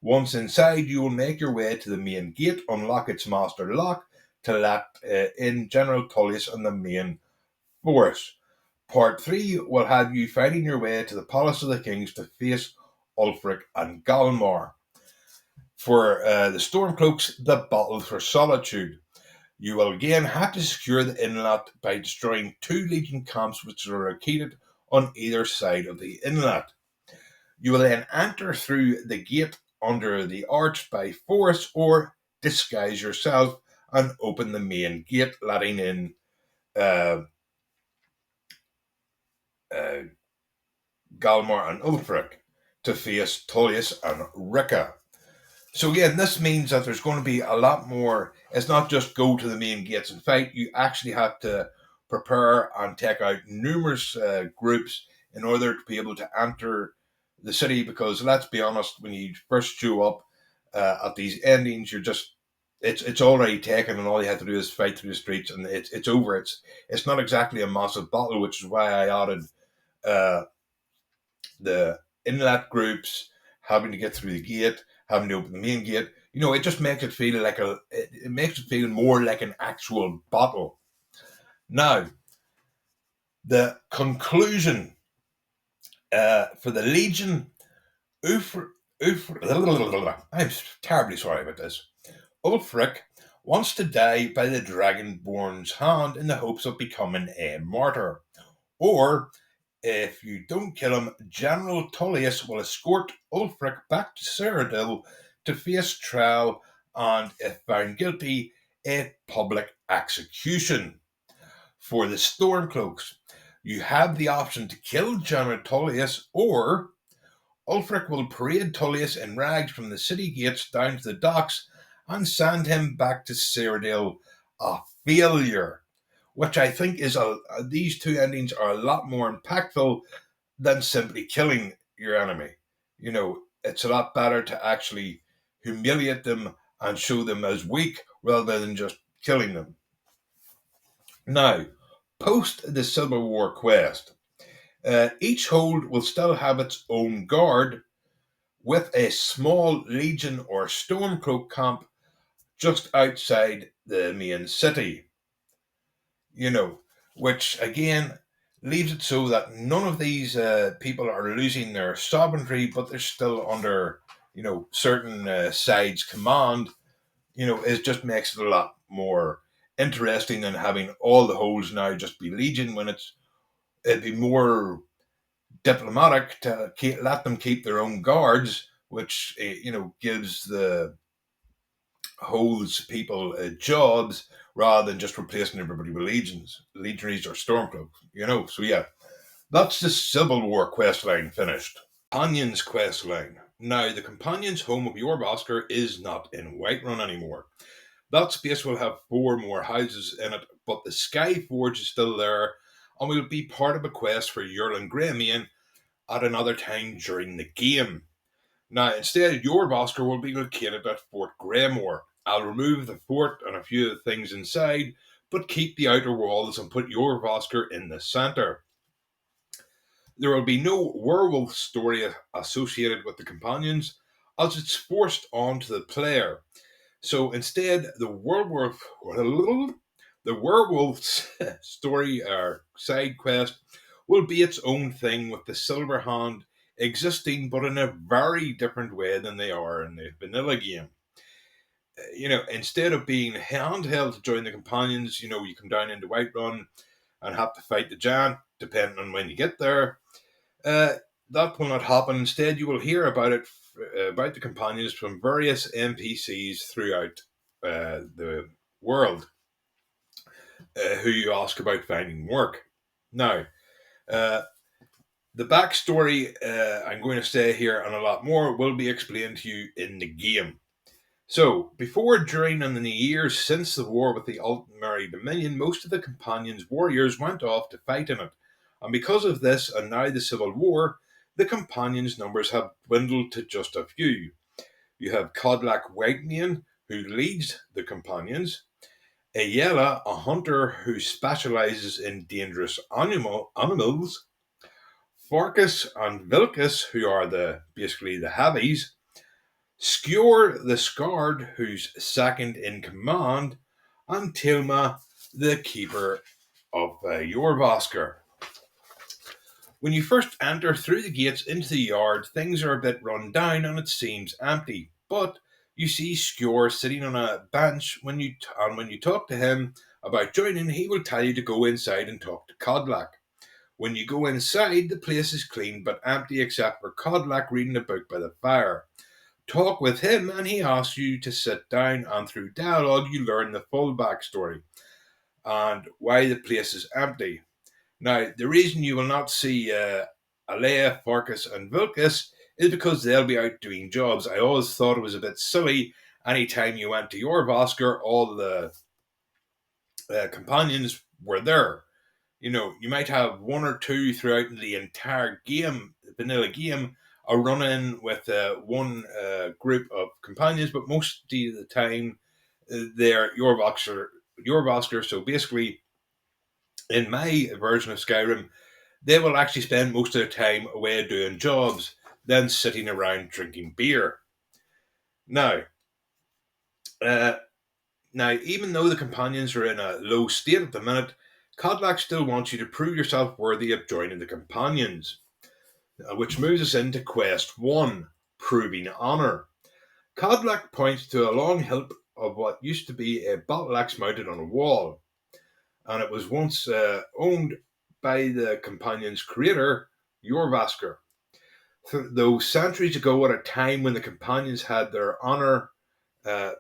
Once inside, you will make your way to the main gate, unlock its master lock to let in General Tullius and the main force. Part 3 will have you fighting your way to the Palace of the Kings to face Ulfric and Galmar. For the Stormcloaks, the Battle for Solitude. You will again have to secure the inlet by destroying two Legion camps which are located on either side of the inlet. You will then enter through the gate under the arch by force or disguise yourself and open the main gate, letting in Galmar and Ulfric to face Tullius and Ricca. So again, this means that there's going to be a lot more. It's not just go to the main gates and fight. You actually have to prepare and take out numerous groups in order to be able to enter the city. Because let's be honest, when you first show up at these endings, it's already taken, and all you have to do is fight through the streets, and it's over. It's not exactly a massive battle, which is why I added the inlet groups having to get through the gate, having to open the main gate. It just makes it feel like it makes it feel more like an actual battle. Now, the conclusion for the Legion, I'm terribly sorry about this. Ulfric wants to die by the Dragonborn's hand in the hopes of becoming a martyr. Or, if you don't kill him, General Tullius will escort Ulfric back to Cyrodiil to face trial and, if found guilty, a public execution. For the Stormcloaks, you have the option to kill General Tullius, or Ulfric will parade Tullius in rags from the city gates down to the docks and send him back to Cyrodiil a failure. Which I think is these two endings are a lot more impactful than simply killing your enemy. It's a lot better to actually humiliate them and show them as weak rather than just killing them. Now, Post the Civil War quest, each hold will still have its own guard with a small legion or stormcloak camp just outside the main city, you know, which again leaves it so that none of these people are losing their sovereignty, but they're still under, certain sides' command. It just makes it a lot more interesting than having all the holds now just be legion when it'd be more diplomatic to let them keep their own guards, which gives the holds people jobs rather than just replacing everybody with legionaries or stormcloaks. So yeah, that's the Civil War quest line finished. Companion's quest line. Now, the Companion's home of Yorbasker is not in Whiterun anymore. That space will have four more houses in it, but the Sky Forge is still there and will be part of a quest for Yerlin Greymane at another time during the game. Now, instead, Yorbasker will be located at Fort Greymore. I'll remove the fort and a few of the things inside, but keep the outer walls and put Yorbasker in the centre. There will be no werewolf story associated with the companions, as it's forced onto the player. So instead, the werewolf's story or side quest will be its own thing, with the Silver Hand existing, but in a very different way than they are in the vanilla game. Instead of being handheld to join the companions, you come down into Whiterun and have to fight the giant, depending on when you get there. Uh, that will not happen. Instead, you will hear about the companions from various NPCs throughout the world, who you ask about finding work. Now, uh, the backstory, I'm going to say here and a lot more, will be explained to you in the game. So, before, during, and in the years since the war with the Altmeri Dominion, most of the companions' warriors went off to fight in it. And because of this, and now the Civil War, the companions' numbers have dwindled to just a few. You have Codlac Whitemane, who leads the companions, Ayala, a hunter who specializes in dangerous animals, Farkas and Vilkas, who are basically the heavies, Skjor the Scarred, who's second in command, and Tilma, the keeper of Jorvasker. When you first enter through the gates into the yard, things are a bit run down and it seems empty. But you see Skjor sitting on a bench. When you talk to him about joining, he will tell you to go inside and talk to Codlac. When you go inside, the place is clean but empty except for Codlac reading a book by the fire. Talk with him and he asks you to sit down, and through dialogue you learn the full backstory and why the place is empty. Now, the reason you will not see Alea, Farkas, and Vilkas is because they'll be out doing jobs. I always thought it was a bit silly. Anytime you went to your Vosker, all the companions were there. You might have one or two throughout the entire game, the vanilla game, a run in with one group of companions, but most of the time they're your Vosker. So basically, in my version of Skyrim, they will actually spend most of their time away doing jobs than sitting around drinking beer. Now, uh, even though the companions are in a low state at the minute, Codlac still wants you to prove yourself worthy of joining the companions, which moves us into Quest 1, Proving Honour. Codlac points to a long hilt of what used to be a battle axe mounted on a wall, and it was once owned by the companions' creator, Jorvasker. Though centuries ago, at a time when the companions had their honour uh,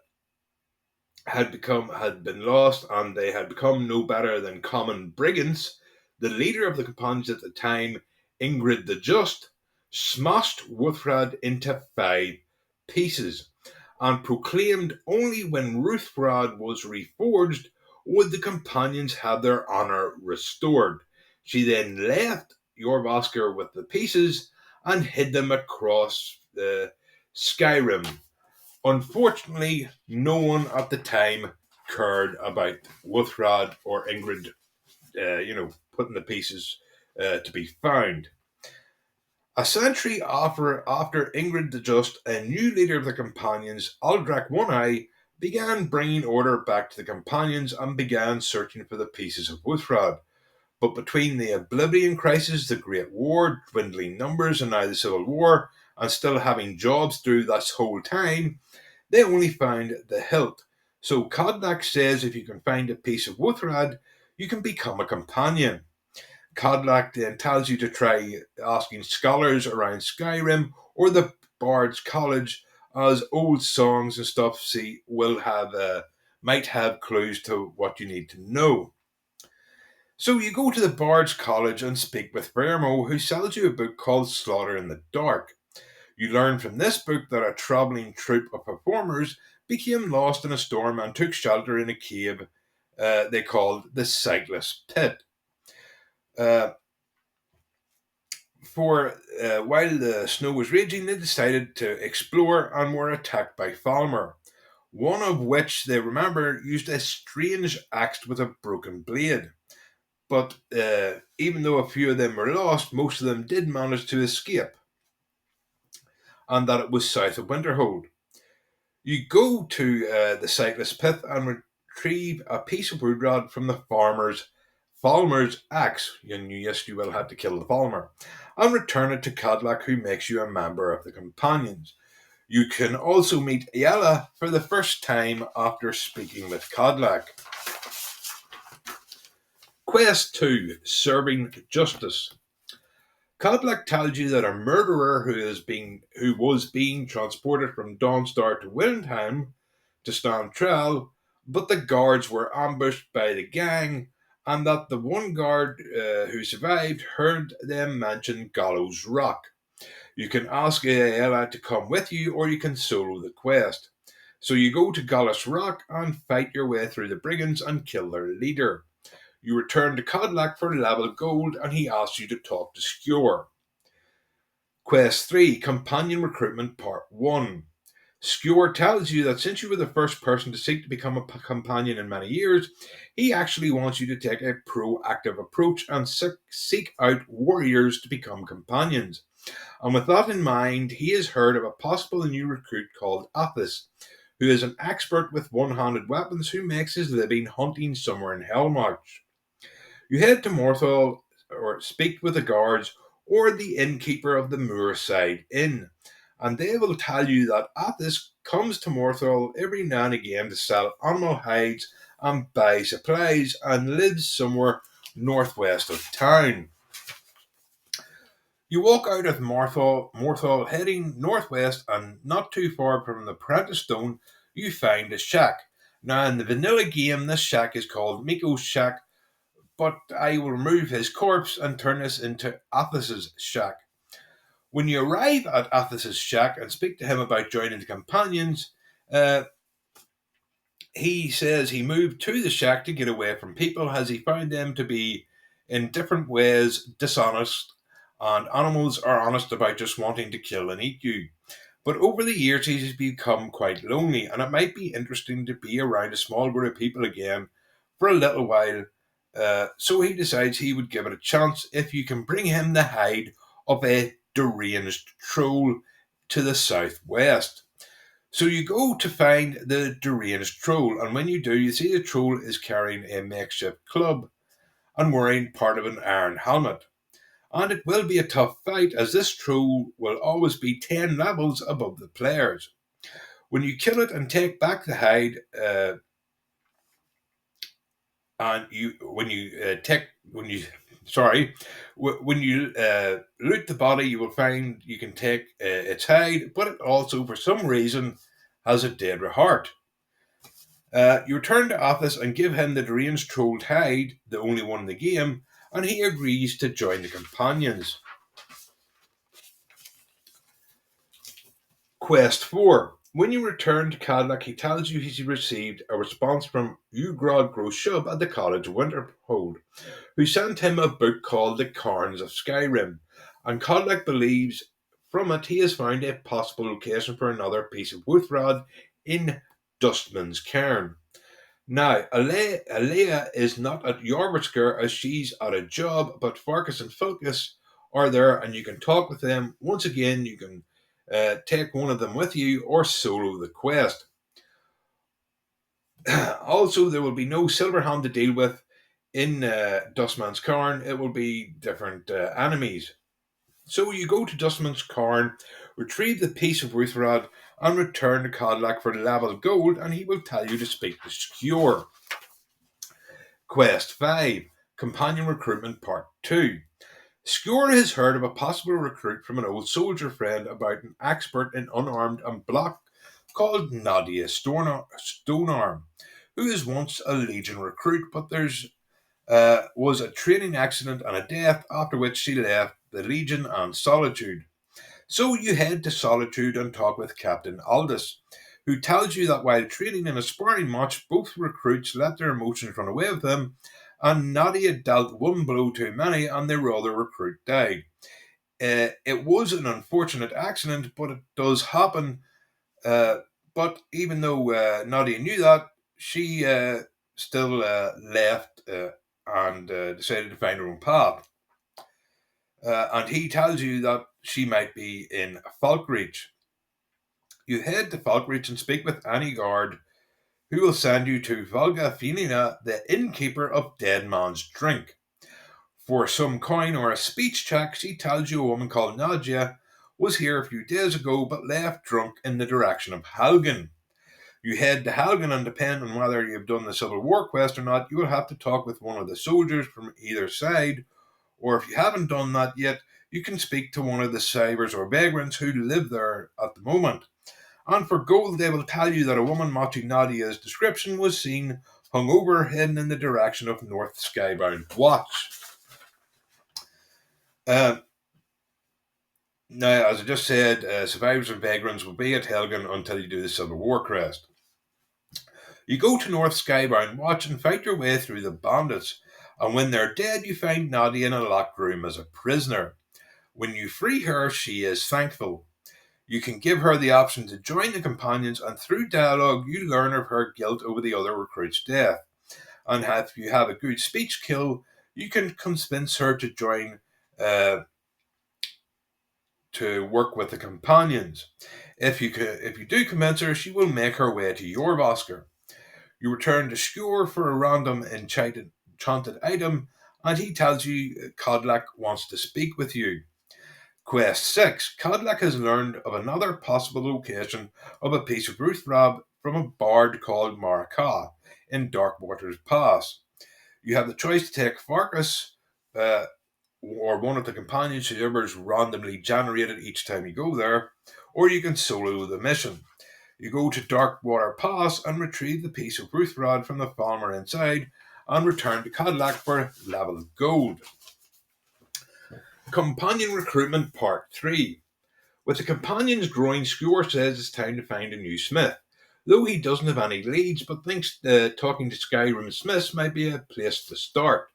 had been lost and they had become no better than common brigands, the leader of the companions at the time, Ingrid the Just, smashed Wuthred into 5 pieces and proclaimed only when Ruthvrad was reforged would the companions have their honour restored. She then left Jorvasker with the pieces and hid them across the Skyrim. Unfortunately, no one at the time cared about Wuthred or Ingrid putting the pieces to be found. A century after Ingrid the Just, a new leader of the Companions, Aldrak One Eye, began bringing order back to the Companions and began searching for the pieces of Wuthrad. But between the Oblivion Crisis, the Great War, dwindling numbers, and now the Civil War, and still having jobs through this whole time, they only found the hilt. So Kodlak says if you can find a piece of Wuthrad, you can become a companion. Kodlak then tells you to try asking scholars around Skyrim or the Bard's College, as old songs and stuff will have might have clues to what you need to know. So you go to the Bard's College and speak with Vermo, who sells you a book called Slaughter in the Dark. You learn from this book that a travelling troupe of performers became lost in a storm and took shelter in a cave they called the Sightless Pit. Uh, while the snow was raging, they decided to explore and were attacked by Falmer, one of which they remember used a strange axe with a broken blade. But even though a few of them were lost, most of them did manage to escape, and that it was south of Winterhold. You go to the Sightless Pit and retrieve a piece of wood rod from the Falmer's axe. And yes, you will have to kill the Falmer, and return it to Cadlac, who makes you a member of the Companions. You can also meet Iella for the first time after speaking with Cadlac. Quest 2, Serving Justice. Cadlac tells you that a murderer who was being transported from Dawnstar to Windham to stand trial, but the guards were ambushed by the gang, and that the one guard who survived heard them mention Gallows Rock. You can ask Aela to come with you, or you can solo the quest. So you go to Gallows Rock and fight your way through the brigands and kill their leader. You return to Cadlac for level gold, and he asks you to talk to Skewer. Quest 3, Companion Recruitment Part 1. Skewer tells you that since you were the first person to seek to become a companion in many years, he actually wants you to take a proactive approach and seek out warriors to become companions. And with that in mind, he has heard of a possible new recruit called Athos, who is an expert with one-handed weapons who makes his living hunting somewhere in Hellmarch. You head to Morthal or speak with the guards or the innkeeper of the Moorside Inn, and they will tell you that Athos comes to Morthal every now and again to sell animal hides and buy supplies and lives somewhere northwest of town. You walk out of Morthal heading northwest, and not too far from the Prentice Stone, you find a shack. Now, in the vanilla game, this shack is called Miko's Shack, but I will remove his corpse and turn this into Athos's shack. When you arrive at Athos's shack and speak to him about joining the Companions, he says he moved to the shack to get away from people as he found them to be, in different ways, dishonest, and animals are honest about just wanting to kill and eat you. But over the years, he's become quite lonely, and it might be interesting to be around a small group of people again for a little while. So he decides he would give it a chance if you can bring him the hide of a deranged troll to the southwest. So you go to find the deranged troll, and when you do, you see the troll is carrying a makeshift club and wearing part of an iron helmet. And it will be a tough fight, as this troll will always be 10 levels above the players. When you kill it and take back the hide, and you when you take when you sorry when you loot the body, you will find you can take its hide, but it also for some reason has a dead heart. You return to Athos and give him the deranged troll hide, the only one in the game, and he agrees to join the Companions. Quest 4. When you return to Cadlac, he tells you he's received a response from Ugrod Groshub at the College of Winterhold, who sent him a book called The Cairns of Skyrim, and Cadlac believes from it he has found a possible location for another piece of Wuthrad in Dustman's Cairn. Now, Alea is not at Yorbersker as she's at a job, but Farkas and Fulkus are there and you can talk with them. Once again, you can take one of them with you or solo the quest. Also, there will be no Silverhand to deal with in Dustman's Cairn. It will be different enemies. So you go to Dustman's Cairn, retrieve the piece of Ruthrod, and return to Cadillac for the level gold, and he will tell you to speak to Skewer. Quest 5 Companion Recruitment Part 2. Skewer has heard of a possible recruit from an old soldier friend about an expert in unarmed and block called Nadia Stonearm, who is once a Legion recruit, but there's was a training accident and a death, after which she left the Legion and Solitude. So you head to Solitude and talk with Captain Aldous, who tells you that while training in a sparring match, both recruits let their emotions run away with them, and Nadia dealt one blow too many and their other recruit died. It was an unfortunate accident, but it does happen. Uh, but even though Nadia knew that, she still left and decided to find her own path. And he tells you that she might be in Falkreach. You head to Falkreach and speak with Annie Guard, who will send you to Volga Finina, the innkeeper of Dead Man's Drink. For some coin or a speech check, she tells you a woman called Nadia was here a few days ago but left drunk in the direction of Helgen. You head to Helgen, and depending on whether you've done the Civil War quest or not, you will have to talk with one of the soldiers from either side, or if you haven't done that yet, you can speak to one of the cybers or vagrants who live there at the moment. And for gold, they will tell you that a woman matching Nadia's description was seen hungover heading in the direction of North Skybound Watch. Uh, Now, as I just said, survivors and vagrants will be at Helgen until you do the Civil War crest. You go to North Skybound Watch and fight your way through the bandits, and when they're dead, you find Nadia in a locked room as a prisoner. When you free her, she is thankful. You can give her the option to join the companions, and through dialogue, you learn of her guilt over the other recruit's death. And if you have a good speech kill, you can convince her to join to work with the companions. If you do convince her, she will make her way to Yorvosker. You return to Skewer for a random enchanted item, and he tells you Codlac wants to speak with you. Quest 6. Codlac has learned of another possible location of a piece of Ruthrab from a bard called Maraka in Darkwaters Pass. You have the choice to take Farkas uh, or one of the companions whoever's randomly generated each time you go there, or you can solo the mission. You go to Darkwater Pass and retrieve the piece of Ruthrod from the farmer inside and return to Cadillac for level gold. Companion Recruitment Part 3. With the companions growing, Skewer says it's time to find a new smith, though he doesn't have any leads but thinks talking to Skyrim smiths might be a place to start.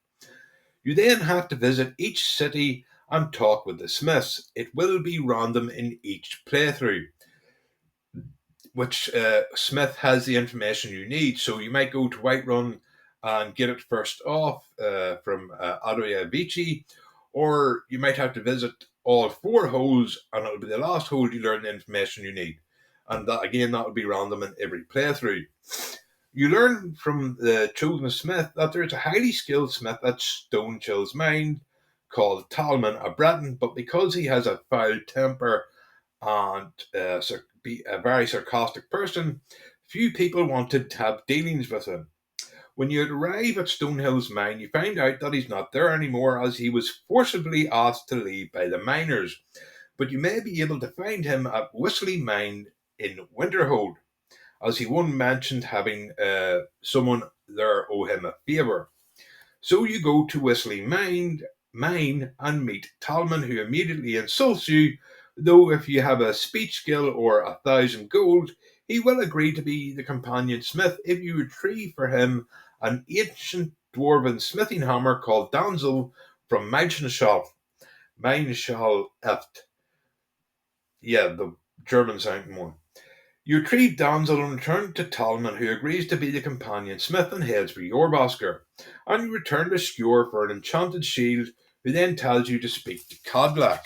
You then have to visit each city and talk with the smiths. It will be random in each playthrough. Which Smith has the information you need. So you might go to Whiterun and get it first off from Adria Vici, or you might have to visit all four holes, and it'll be the last hole you learn the information you need. And that again, that will be random in every playthrough. You learn from the chosen smith that there's a highly skilled smith at Stonechill's mine called Talman, a Breton, but because he has a foul temper and be a very sarcastic person, few people wanted to have dealings with him. When you arrive at Stonehill's mine, you find out that he's not there anymore as he was forcibly asked to leave by the miners. But you may be able to find him at Whistling Mine in Winterhold, as he once mentioned having someone there owe him a favour. So you go to Whistling Mine and meet Talman, who immediately insults you, though if you have a speech skill or 1,000 gold, he will agree to be the companion smith if you retrieve for him an ancient dwarven smithing hammer called Danzel from Meinschall. Meinschall Eft. Yeah, the German sounding one. You retrieve Damsel and return to Talman, who agrees to be the companion smith and heads for Yorbasker. And you return to Skewer for an enchanted shield, who then tells you to speak to Codlac.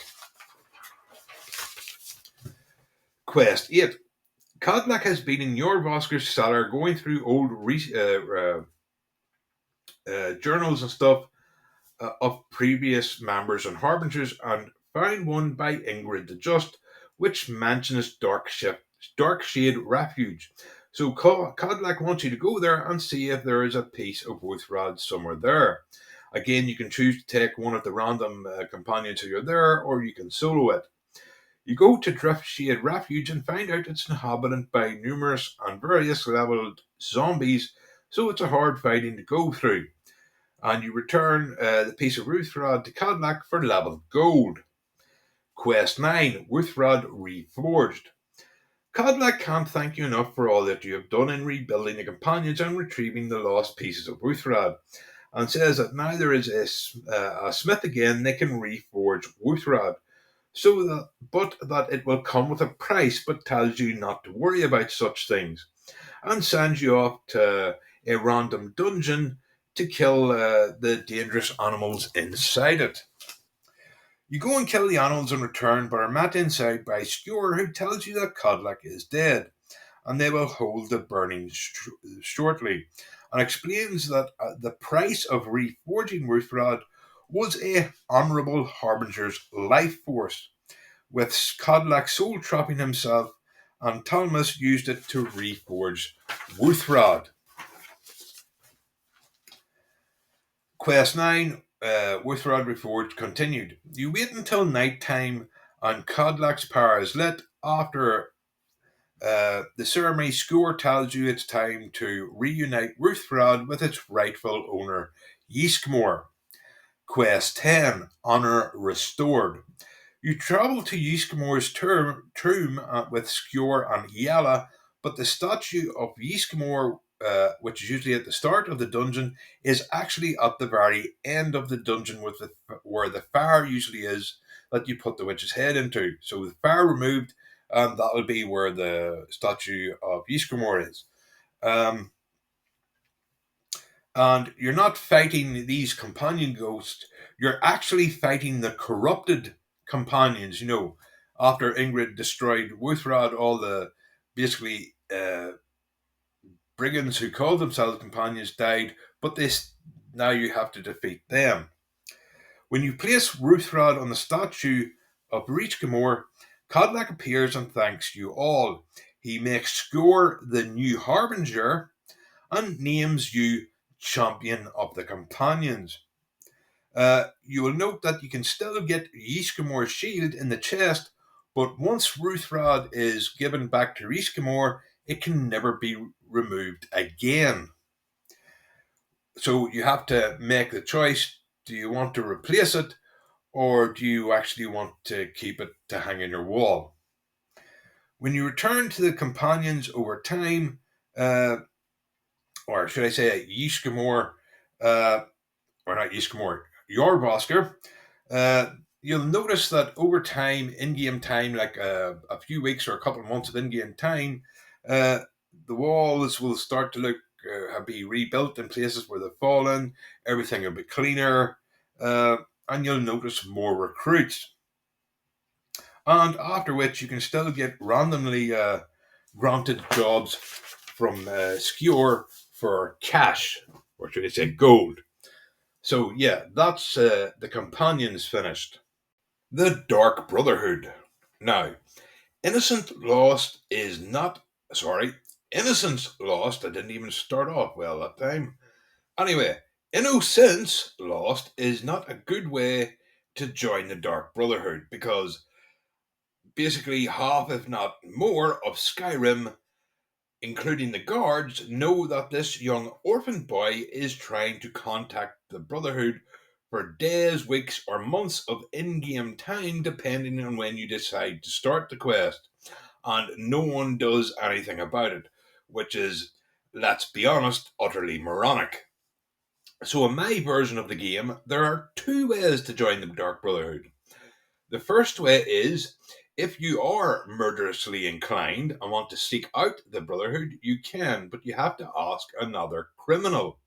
Quest 8. Codlac has been in Yorvasker's cellar going through old journals and stuff of previous members and harbingers and found one by Ingrid the Just, which mentions Dark Shade Refuge. So Codlac wants you to go there and see if there is a piece of Wuthrad somewhere there. Again, you can choose to take one of the random companions who are there, or you can solo it. You go to Driftshade Refuge and find out it's inhabited by numerous and various leveled zombies, so it's a hard fighting to go through. And you return the piece of Wuthrad to Cadillac for level gold. Quest 9, Wuthrad Reforged. Cadillac can't thank you enough for all that you have done in rebuilding the companions and retrieving the lost pieces of Wuthrad, and says that now there is a smith again, they can reforge Wuthrad. But that it will come with a price, but tells you not to worry about such things, and sends you off to a random dungeon to kill the dangerous animals inside it. You go and kill the animals in return, but are met inside by Skewer, who tells you that Codlac is dead, and they will hold the burning shortly, and explains that the price of reforging Wuthrad was a honourable harbinger's life force, with Codlac soul trapping himself, and Talmus used it to reforge Wuthrad. Quest 9, Wuthrad Reforged continued. You wait until night time and Codlac's power is lit. After the ceremony, Skewer tells you it's time to reunite Wuthrad with its rightful owner, Yeeskmore. Quest 10, Honour Restored. You travel to Yeeskmore's tomb with Skewer and Yella, but the statue of Yeeskmore, which is usually at the start of the dungeon, is actually at the very end of the dungeon where the fire usually is that you put the witch's head into. So the fire removed, and that will be where the statue of Yeeskmore is. And you're not fighting these companion ghosts, you're actually fighting the corrupted companions. After Ingrid destroyed Wuthrad, all the basically brigands who called themselves companions died, but now you have to defeat them. When you place Wuthrad on the statue of Reachgamore, Codlac appears and thanks you all. He makes Skewer the new harbinger and names you champion of the companions. You will note that you can still get Yeeskamore's shield in the chest, but once Wuthrad is given back to Yeeskamore, it can never be removed again. So you have to make the choice. Do you want to replace it, or do you actually want to keep it to hang in your wall? When you return to the companions over time, or should I say Yeeskamore, or not Yeeskamore, Yorbasker, you'll notice that over time, in-game time, like a few weeks or a couple of months of in-game time, the walls will start to be rebuilt in places where they've fallen. Everything will be cleaner, and you'll notice more recruits. And after which, you can still get randomly granted jobs from Skewer for cash, or should I say gold. So yeah, that's the companions finished. The Dark Brotherhood. Now, Innocence Lost, I didn't even start off well that time. Anyway, Innocence Lost is not a good way to join the Dark Brotherhood, because basically half, if not more, of Skyrim, including the guards, know that this young orphan boy is trying to contact the Brotherhood for days, weeks, or months of in-game time, depending on when you decide to start the quest. And no one does anything about it, which is, let's be honest, utterly moronic. So in my version of the game, there are two ways to join the Dark Brotherhood. The first way is, If you are murderously inclined and want to seek out the Brotherhood, you can, but you have to ask another criminal.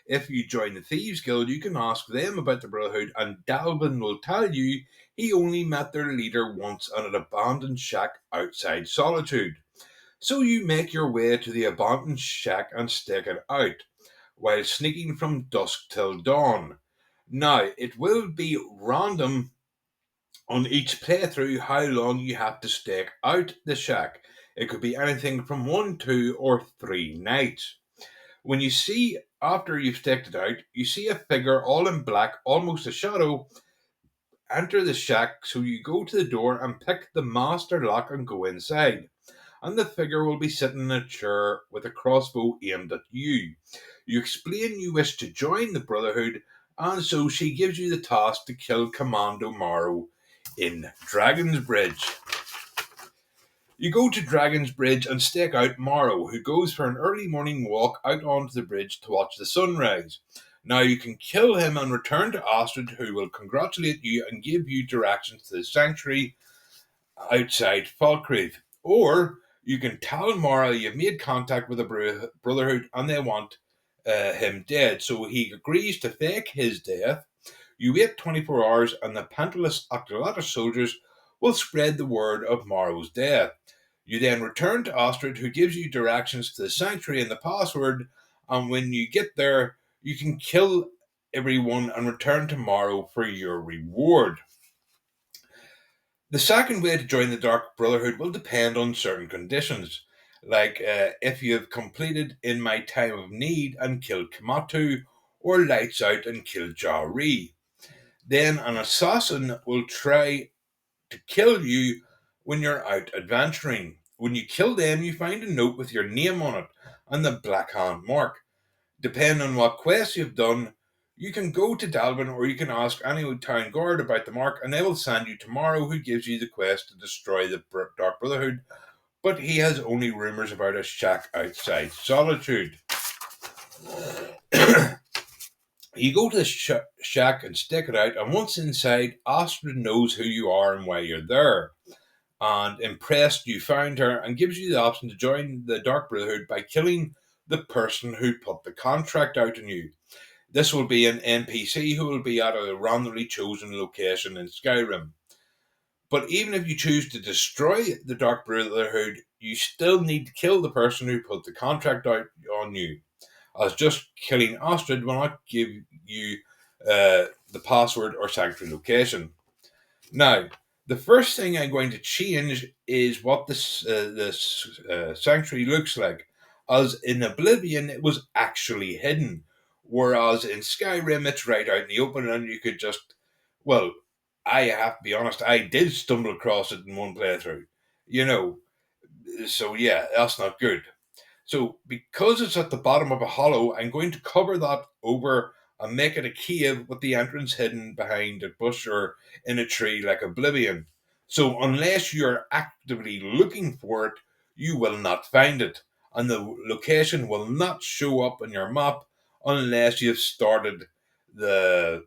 If you join the Thieves Guild, you can ask them about the Brotherhood, and Dalvin will tell you he only met their leader once on an abandoned shack outside Solitude. So you make your way to the abandoned shack and stake it out, while sneaking from dusk till dawn. Now, it will be random on each playthrough how long you have to stake out the shack. It could be anything from 1, 2, or 3 nights. When you see, after you've staked it out, you see a figure all in black, almost a shadow, enter the shack, so you go to the door and pick the master lock and go inside. And the figure will be sitting in a chair with a crossbow aimed at you. You explain you wish to join the Brotherhood, and so she gives you the task to kill Commando Morrow in Dragon's Bridge. You go to Dragon's Bridge and stake out Morrow, who goes for an early morning walk out onto the bridge to watch the sunrise. Now you can kill him and return to Astrid, who will congratulate you and give you directions to the sanctuary outside Falkreath. Or you can tell Morrow you've made contact with the Brotherhood and they want him dead, so he agrees to fake his death. You wait 24 hours, and the Pantalus Octolatus soldiers will spread the word of Morrow's death. You then return to Ostrid, who gives you directions to the sanctuary and the password, and when you get there, you can kill everyone and return to Morrow for your reward. The second way to join the Dark Brotherhood will depend on certain conditions, like if you have completed In My Time of Need and killed Kamatu, or Lights Out and killed Jari. Then an assassin will try to kill you when you're out adventuring. When you kill them, you find a note with your name on it and the Black Hand mark. Depending on what quest you've done, you can go to Dalvin or you can ask any town guard about the mark, and they will send you tomorrow who gives you the quest to destroy the Dark Brotherhood. But he has only rumours about a shack outside Solitude. You go to the shack and stick it out, and once inside, Astrid knows who you are and why you're there. And impressed, you found her and gives you the option to join the Dark Brotherhood by killing the person who put the contract out on you. This will be an NPC who will be at a randomly chosen location in Skyrim. But even if you choose to destroy the Dark Brotherhood, you still need to kill the person who put the contract out on you, as just killing Astrid will not give you the password or sanctuary location. Now, the first thing I'm going to change is what this sanctuary looks like. As in Oblivion, it was actually hidden, whereas in Skyrim, it's right out in the open, and you could just, well, I have to be honest, I did stumble across it in one playthrough, you know. So yeah, that's not good. So, because it's at the bottom of a hollow, I'm going to cover that over and make it a cave with the entrance hidden behind a bush or in a tree like Oblivion. So, unless you're actively looking for it, you will not find it. And the location will not show up on your map unless you've started the,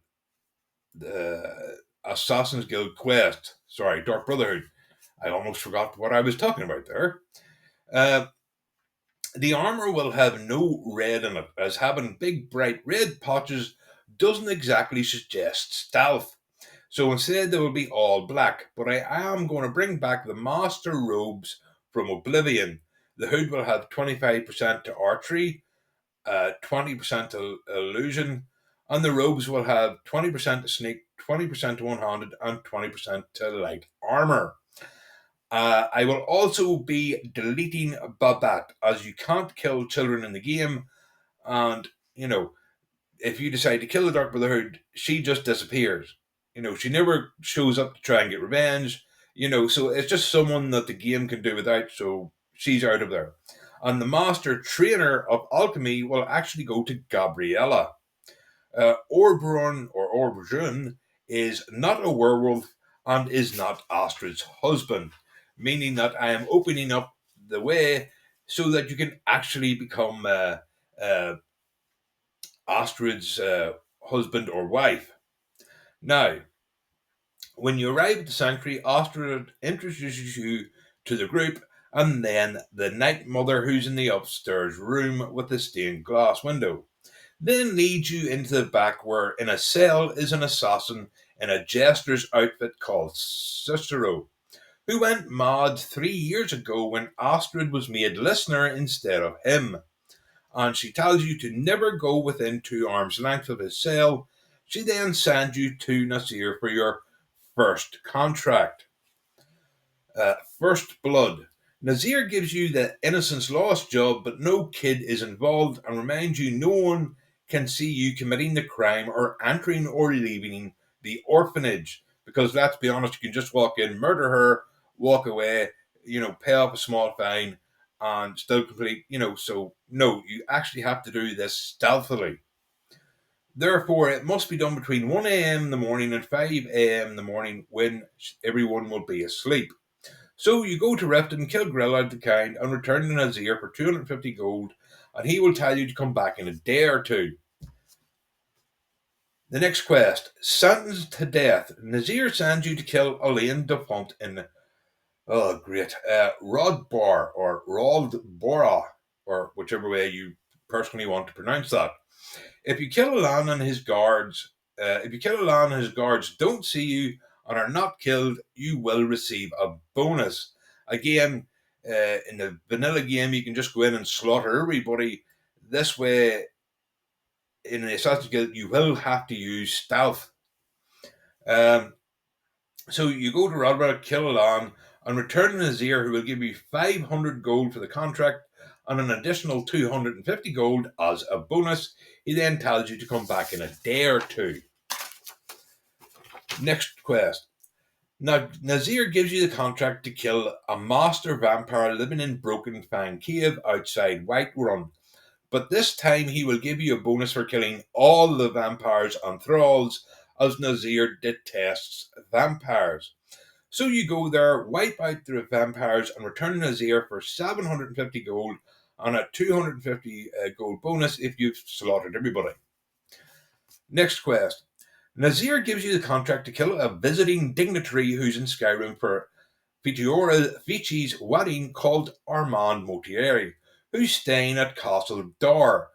the Assassin's Guild quest. Sorry, Dark Brotherhood. I almost forgot what I was talking about there. Uh, the armor will have no red in it, as having big bright red patches doesn't exactly suggest stealth. So instead, they will be all black. But I am going to bring back the master robes from Oblivion. The hood will have 25% to archery, 20% to illusion, and the robes will have 20% to sneak, 20% to one handed, and 20% to light armor. I will also be deleting Babat, as you can't kill children in the game, and if you decide to kill the Dark Brotherhood, she just disappears. She never shows up to try and get revenge. So it's just someone that the game can do without. So she's out of there, and the master trainer of alchemy will actually go to Gabriella. Oberon or Oberjun is not a werewolf and is not Astrid's husband, meaning that I am opening up the way so that you can actually become uh, Astrid's husband or wife. Now, When you arrive at the sanctuary, Astrid introduces you to the group, and then the Night Mother, who's in the upstairs room with the stained glass window, then leads you into the back where in a cell is an assassin in a jester's outfit called Cicero, who went mad 3 years ago when Astrid was made listener instead of him. And she tells you to never go within 2 arms' length of his cell. She then sends you to Nasir for your first contract. First Blood. Nazir gives you the innocence lost job, but no kid is involved and reminds you no one can see you committing the crime or entering or leaving the orphanage. Because let's be honest, you can just walk in, murder her, walk away, pay off a small fine, and still complete, so no, you actually have to do this stealthily. Therefore, it must be done between 1 a.m. in the morning and 5 a.m. in the morning when everyone will be asleep. So you go to Riften, kill Grilla the Kind, and return to Nazir for 250 gold, and he will tell you to come back in a day or two. The next quest, sentenced to death. Nazir sends you to kill Elaine Defont in Rodbar or Roldbora, or whichever way you personally want to pronounce that. If you kill Alan and his guards, don't see you and are not killed, you will receive a bonus. Again, in the vanilla game, you can just go in and slaughter everybody. This way, in the Assassin's Guild, you will have to use stealth. So you go to Rodborough, kill Alan, and return to Nazir, who will give you 500 gold for the contract and an additional 250 gold as a bonus. He then tells you to come back in a day or two. Next quest. Now, Nazir gives you the contract to kill a master vampire living in Broken Fang Cave outside Whiterun. But this time he will give you a bonus for killing all the vampires and thralls, as Nazir detests vampires. So you go there, wipe out the vampires, and return to Nazir for 750 gold and a 250 gold bonus if you've slaughtered everybody. Next quest. Nazir gives you the contract to kill a visiting dignitary who's in Skyrim for Fici's wedding called Armand Motieri, who's staying at Castle Dar,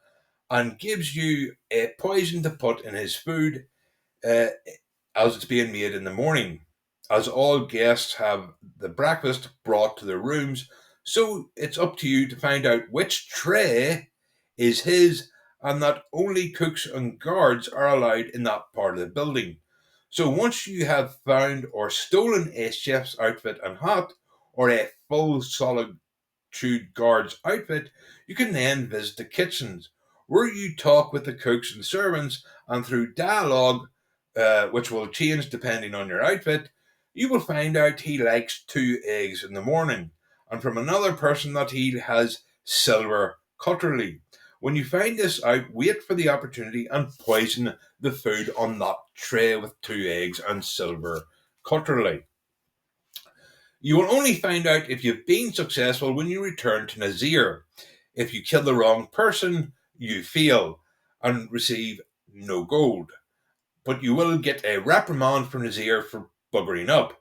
and gives you a poison to put in his food as it's being made in the morning, as all guests have the breakfast brought to their rooms. So it's up to you to find out which tray is his, and that only cooks and guards are allowed in that part of the building. So once you have found or stolen a chef's outfit and hat, or a full solitude guard's outfit, you can then visit the kitchens, where you talk with the cooks and servants, and through dialogue, which will change depending on your outfit, you will find out he likes 2 eggs in the morning, and from another person that he has silver cutlery. When you find this out, wait for the opportunity and poison the food on that tray with 2 eggs and silver cutlery. You will only find out if you've been successful when you return to Nazir. If you kill the wrong person, you fail and receive no gold. But you will get a reprimand from Nazir for buggering up.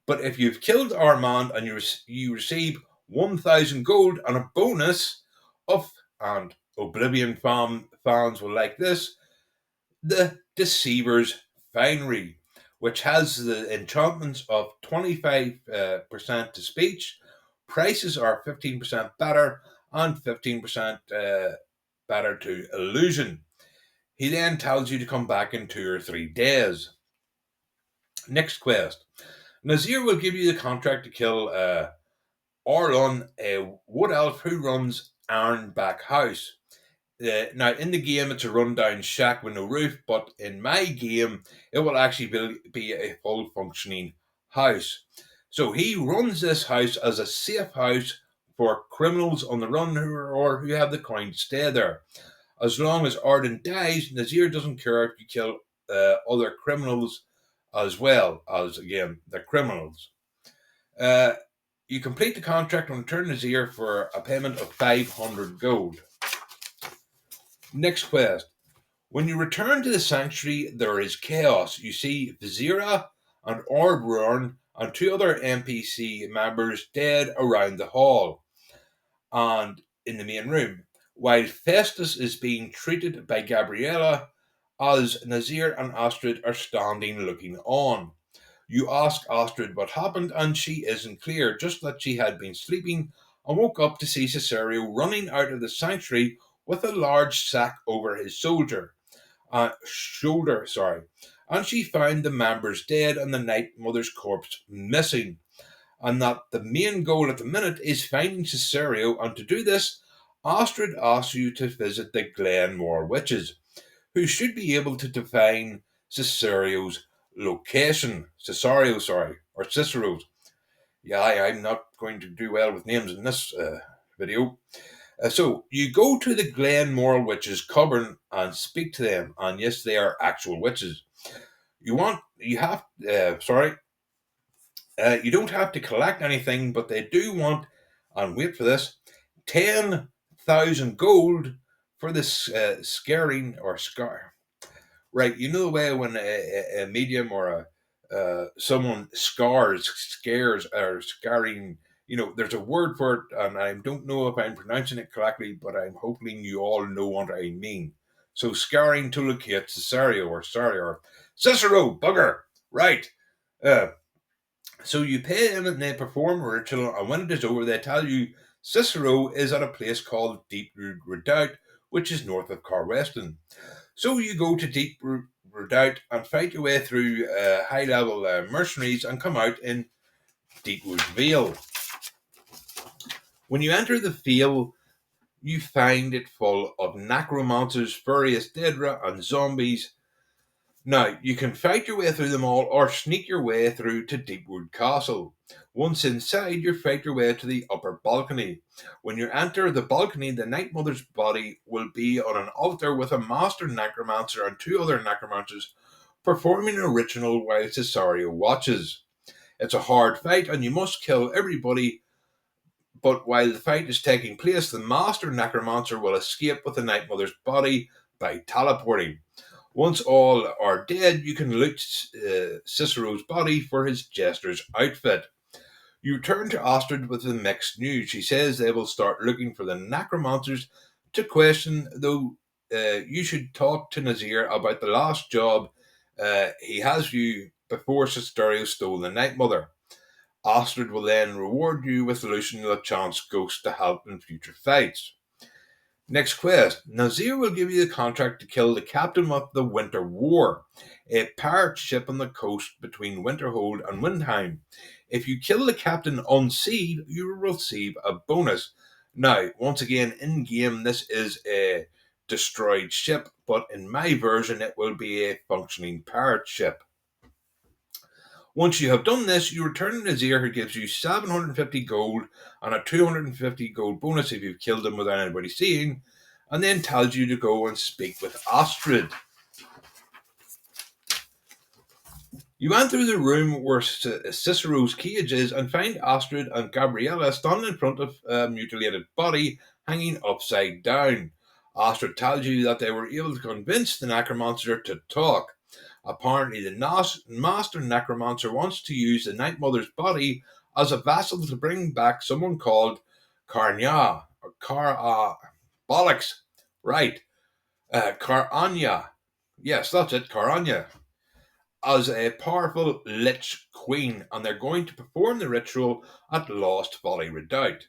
But if you've killed Armand and you receive 1,000 gold and a bonus of, and Oblivion fans will like this, the Deceiver's Finery, which has the enchantments of 25% to speech. Prices are 15% better and 15% better to illusion. He then tells you to come back in 2 or 3 days. Next quest. Nazir will give you the contract to kill Orlon, a wood elf who runs Ironback House. Now, in the game, it's a rundown shack with no roof, but in my game, it will actually be a full functioning house. So he runs this house as a safe house for criminals on the run who have the coin to stay there. As long as Arden dies, Nazir doesn't care if you kill other criminals as well as, again, the criminals. You complete the contract and return Nazir for a payment of 500 gold. Next quest. When you return to the sanctuary, there is chaos. You see Vizira and Orbron and two other NPC members dead around the hall and in the main room, while Festus is being treated by Gabriella as Nazir and Astrid are standing looking on. You ask Astrid what happened, and she isn't clear, just that she had been sleeping and woke up to see Cesario running out of the sanctuary with a large sack over his shoulder, and she found the members dead and the Night Mother's corpse missing, and that the main goal at the minute is finding Cesario, and to do this, Astrid asks you to visit the Glenmore Witches, who should be able to define Cesario's location. Or Cicero's. Yeah, I'm not going to do well with names in this video. So you go to the Glenmore Witches' cavern and speak to them, and yes, they are actual witches. You don't have to collect anything, but they do want, and wait for this, 10,000 gold for this scaring or scar. Right, you know the way when a medium or someone scares, or scarring, there's a word for it, and I don't know if I'm pronouncing it correctly, but I'm hoping you all know what I mean. So scarring to locate Cesario or Cicero, bugger, right. Uh, so you pay them and they perform a ritual, and when it is over, they tell you Cicero is at a place called Deep Redoubt, which is north of Carweston. So you go to Deep Redoubt and fight your way through high-level mercenaries and come out in Deepwood Vale. When you enter the Vale, you find it full of necromancers, various Daedra, and zombies. Now, you can fight your way through them all or sneak your way through to Deepwood Castle. Once inside, you fight your way to the upper balcony. When you enter the balcony, the Night Mother's body will be on an altar with a master necromancer and two other necromancers performing a ritual while Cesario watches. It's a hard fight and you must kill everybody, but while the fight is taking place, the master necromancer will escape with the Night Mother's body by teleporting. Once all are dead, you can loot Cicero's body for his jester's outfit. You return to Astrid with the mixed news. She says they will start looking for the necromancers to question, though you should talk to Nazir about the last job he has you before Cesario stole the Night Mother. Astrid will then reward you with loosening the chance ghost to help in future fights. Next quest. Nazir will give you the contract to kill the captain of the Winter War, a pirate ship on the coast between Winterhold and Windheim. If you kill the captain unseen, you will receive a bonus. Now, once again, in game, this is a destroyed ship, but in my version, it will be a functioning pirate ship. Once you have done this, you return to Nazir, who gives you 750 gold and a 250 gold bonus if you've killed him without anybody seeing, and then tells you to go and speak with Astrid. You enter the room where Cicero's cage is and find Astrid and Gabriella standing in front of a mutilated body hanging upside down. Astrid tells you that they were able to convince the necromancer to talk. Apparently, the master necromancer wants to use the Night Mother's body as a vessel to bring back someone called Karnya, or bollocks, right, Karanya. Yes, that's it, Karanya, as a powerful Lich Queen, and they're going to perform the ritual at Lost Valley Redoubt.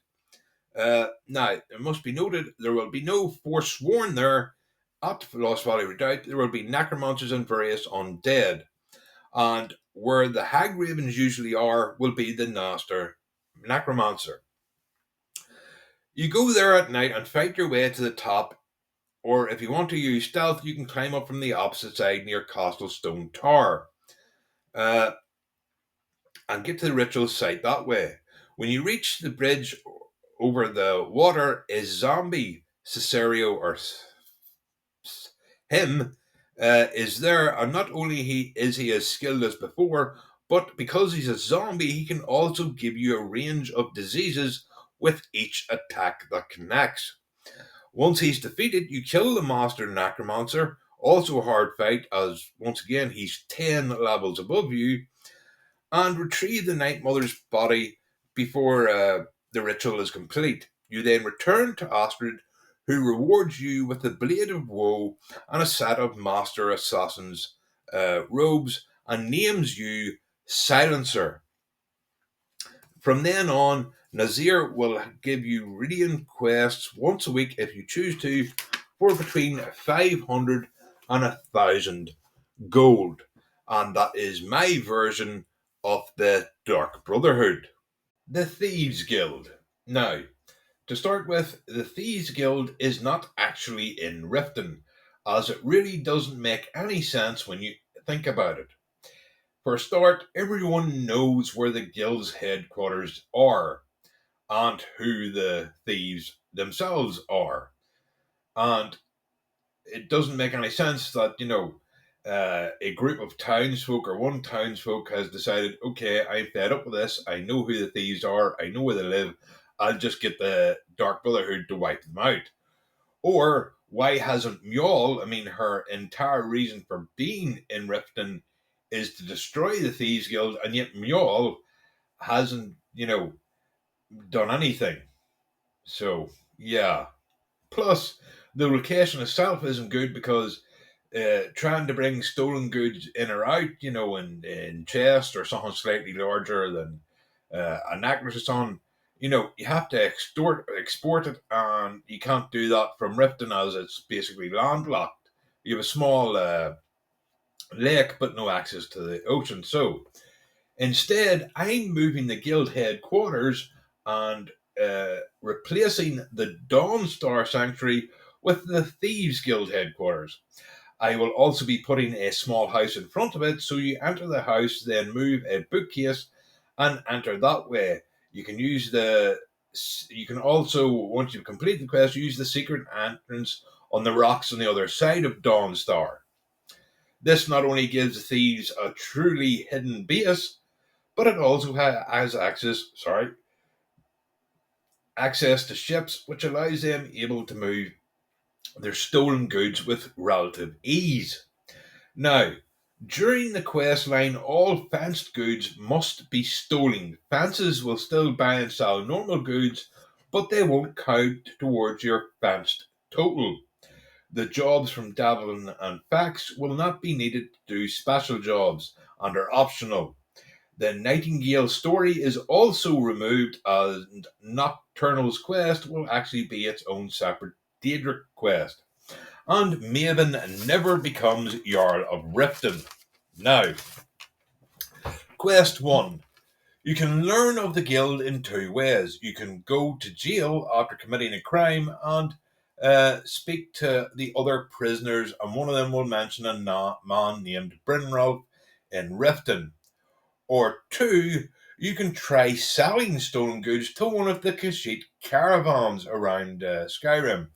Now, it must be noted, there will be no Forsworn there at Lost Valley Redoubt. There will be necromancers and various undead. And where the Hag Ravens usually are will be the Master Necromancer. You go there at night and fight your way to the top, or if you want to use stealth, you can climb up from the opposite side near Castle Stone Tower and get to the ritual site that way. When you reach the bridge over the water, a zombie, Cesario, or him, is there, and not only is he as skilled as before, but because he's a zombie, he can also give you a range of diseases with each attack that connects. Once he's defeated, you kill the Master Necromancer, also a hard fight, as once again he's 10 levels above you, and retrieve the Night Mother's body before the ritual is complete. You then return to Astrid, who rewards you with the Blade of Woe and a set of Master Assassin's robes and names you Silencer. From then on, Nazir will give you Radiant quests once a week if you choose to, for between 500 and 1,000 gold. And that is my version of the Dark Brotherhood. The Thieves Guild. Now, to start with, the Thieves Guild is not actually in Riften, as it really doesn't make any sense when you think about it. For a start, everyone knows where the guild's headquarters are and who the thieves themselves are. And it doesn't make any sense that, a group of townsfolk or one townsfolk has decided, okay, I'm fed up with this. I know who the thieves are. I know where they live. I'll just get the Dark Brotherhood to wipe them out. Or why hasn't Mjol, her entire reason for being in Riften is to destroy the Thieves Guild, and yet Mjol hasn't, done anything. So, yeah. Plus, the location itself isn't good because trying to bring stolen goods in or out, in chest or something slightly larger than a necklace or something, you have to export it, and you can't do that from Riften as it's basically landlocked. You have a small lake, but no access to the ocean. So instead, I'm moving the guild headquarters and replacing the Dawnstar Sanctuary with the Thieves Guild headquarters. I will also be putting a small house in front of it, so you enter the house, then move a bookcase and enter that way. You can use you can also, once you've completed the quest, use the secret entrance on the rocks on the other side of Dawnstar. This not only gives the thieves a truly hidden base, but it also has access to ships, which allows them able to move their stolen goods with relative ease. Now, during the quest line, all fenced goods must be stolen. Fences will still buy and sell normal goods, but they won't count towards your fenced total. The jobs from Davlin and Fax will not be needed to do special jobs and are optional. The Nightingale story is also removed, and Nocturnal's quest will actually be its own separate Daedric quest. And Maven never becomes Jarl of Riften. Now, quest 1. You can learn of the guild in two ways. You can go to jail after committing a crime and speak to the other prisoners, and one of them will mention a man named Brynrolf in Riften. Or 2, you can try selling stolen goods to one of the Khajiit caravans around Skyrim,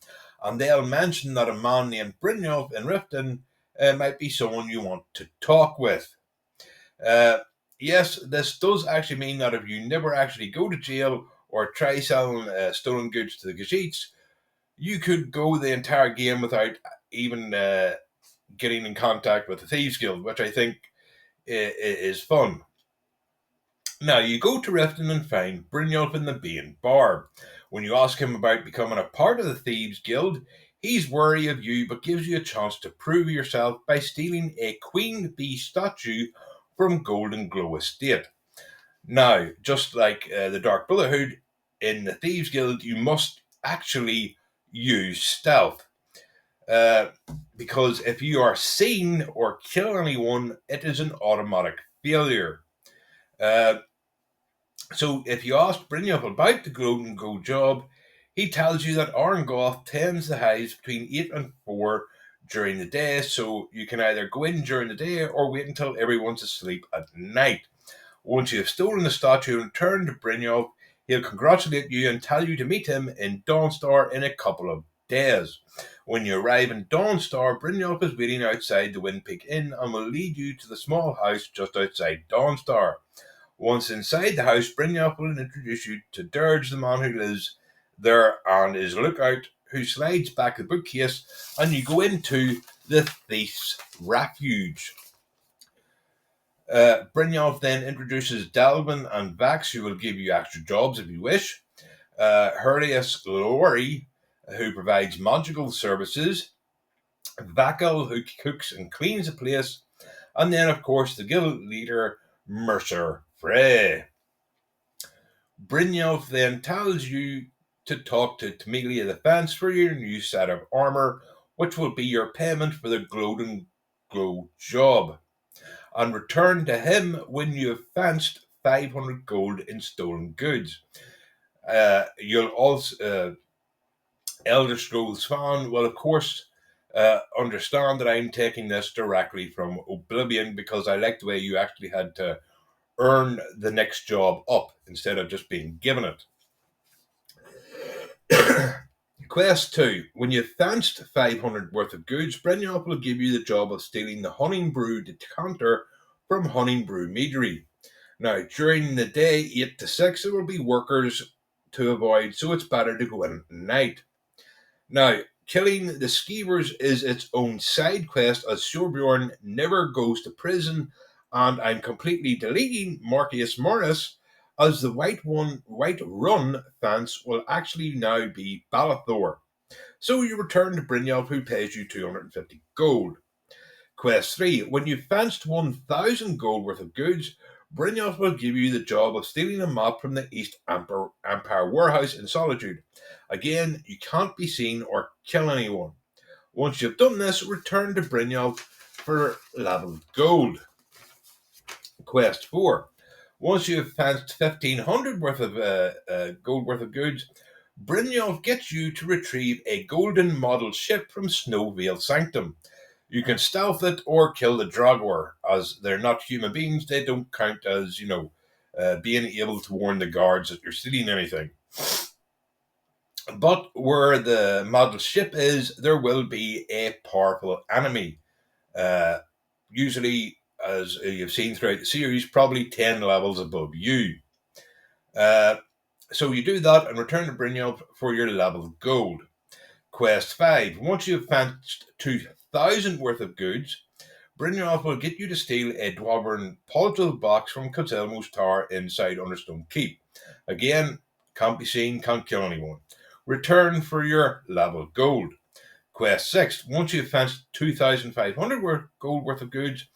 and they'll mention that a man named Brynjolf in Riften might be someone you want to talk with. Uh, yes, this does actually mean that if you never actually go to jail or try selling stolen goods to the Khajiits, you could go the entire game without even getting in contact with the Thieves Guild, which I think is fun. Now, you go to Riften and find Brynjolf in the Bane Bar. When you ask him about becoming a part of the Thieves Guild, he's wary of you but gives you a chance to prove yourself by stealing a Queen Bee statue from Golden Glow Estate. Now, just like the Dark Brotherhood, in the Thieves Guild, you must actually use stealth. Because if you are seen or kill anyone, it is an automatic failure. Uh, So if you ask Brynjolf about the Golden Go job, he tells you that Arngoth tends the hives between 8 and 4 during the day, so you can either go in during the day or wait until everyone's asleep at night. Once you have stolen the statue and returned to Brynjolf, he'll congratulate you and tell you to meet him in Dawnstar in a couple of days. When you arrive in Dawnstar, Brynjolf is waiting outside the Windpeak Inn and will lead you to the small house just outside Dawnstar. Once inside the house, Brynjolf will introduce you to Dirge, the man who lives there and is a lookout, who slides back the bookcase, and you go into the Thief's Refuge. Brynjolf then introduces Dalvin and Vax, who will give you extra jobs if you wish. Hurlius Lori, who provides magical services. Vakel, who cooks and cleans the place. And then, of course, the guild leader, Mercer Frey. Brynjolf then tells you to talk to Tamilia the Fence for your new set of armour, which will be your payment for the Glow job, and return to him when you have fenced 500 gold in stolen goods. You'll also, Elder Scrolls fan will, of course, understand that I'm taking this directly from Oblivion because I like the way you actually had to earn the next job up instead of just being given it. Quest 2. When you've fenced 500 worth of goods, Brynjolf will give you the job of stealing the Hunting Brew decanter from Hunting Brew Meadery. Now, during the day, 8 to 6, there will be workers to avoid, so it's better to go in at night. Now, killing the Skeevers is its own side quest as Shorebjorn never goes to prison, and I'm completely deleting Marcus Morris as the White Run fence will actually now be Balathor. So you return to Brynjolf, who pays you 250 gold. Quest 3. When you've fenced 1,000 gold worth of goods, Brynjolf will give you the job of stealing a map from the East Empire warehouse in Solitude. Again, you can't be seen or kill anyone. Once you've done this, return to Brynjolf for leveled gold. Quest 4. Once you've fenced 1,500 worth of gold worth of goods, Brynjolf gets you to retrieve a golden model ship from Snowveil Sanctum. You can stealth it or kill the Dragor, as they're not human beings. They don't count as, being able to warn the guards that you're stealing anything. But where the model ship is, there will be a powerful enemy. Usually, as you've seen throughout the series, probably 10 levels above you. So you do that and return to Brynjolf for your level gold. Quest 5. Once you've fenced 2,000 worth of goods, Brynjolf will get you to steal a Dwarven Podrill box from Cozelmo's tower inside Understone Keep. Again, can't be seen, can't kill anyone. Return for your level gold. Quest 6. Once you've fenced 2,500 gold worth of goods,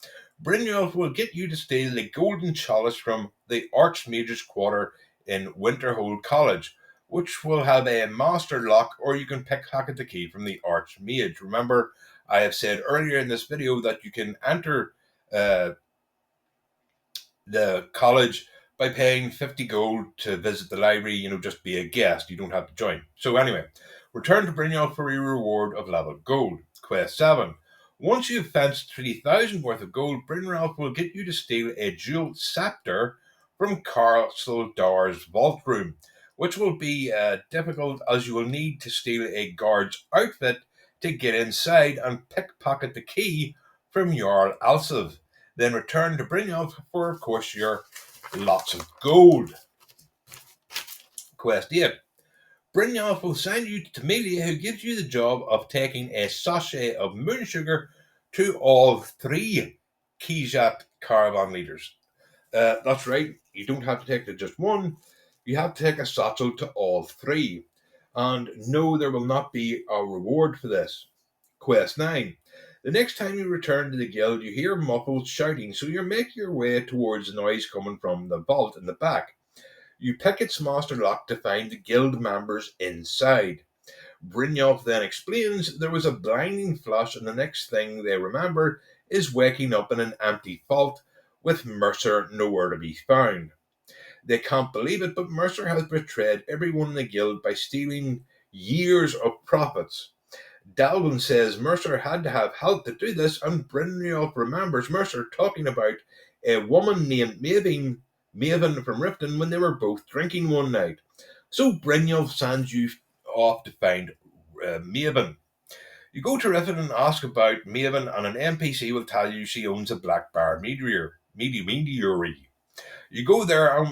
Brynjolf will get you to steal the Golden Chalice from the Archmage's quarter in Winterhold College, which will have a master lock, or you can pickpocket the key from the Archmage. Remember, I have said earlier in this video that you can enter the college by paying 50 gold to visit the library, just be a guest. You don't have to join. So anyway, return to Brynjolf for your reward of level gold. Quest 7. Once you've fenced 3,000 worth of gold, Brynjolf will get you to steal a jeweled scepter from Castle Dower's vault room, which will be difficult as you will need to steal a guard's outfit to get inside and pickpocket the key from Jarl Alciv. Then return to Brynjolf for, of course, your lots of gold. Quest 8. Brynjolf will send you to Tamilia, who gives you the job of taking a sachet of moon sugar to all 3 Kizat caravan leaders. That's right, you don't have to take just one, you have to take a satchel to all 3. And no, there will not be a reward for this. Quest 9. The next time you return to the guild, you hear muffled shouting, so you make your way towards the noise coming from the vault in the back. You pick its master lock to find the guild members inside. Brynjolf then explains there was a blinding flash, and the next thing they remember is waking up in an empty vault with Mercer nowhere to be found. They can't believe it, but Mercer has betrayed everyone in the guild by stealing years of profits. Dalvin says Mercer had to have help to do this, and Brynjolf remembers Mercer talking about a woman named Maven from Riften when they were both drinking one night. So Brynjolf sends you off to find Maven. You go to Riften and ask about Maven, and an NPC will tell you she owns a Black Bar meteor. You go there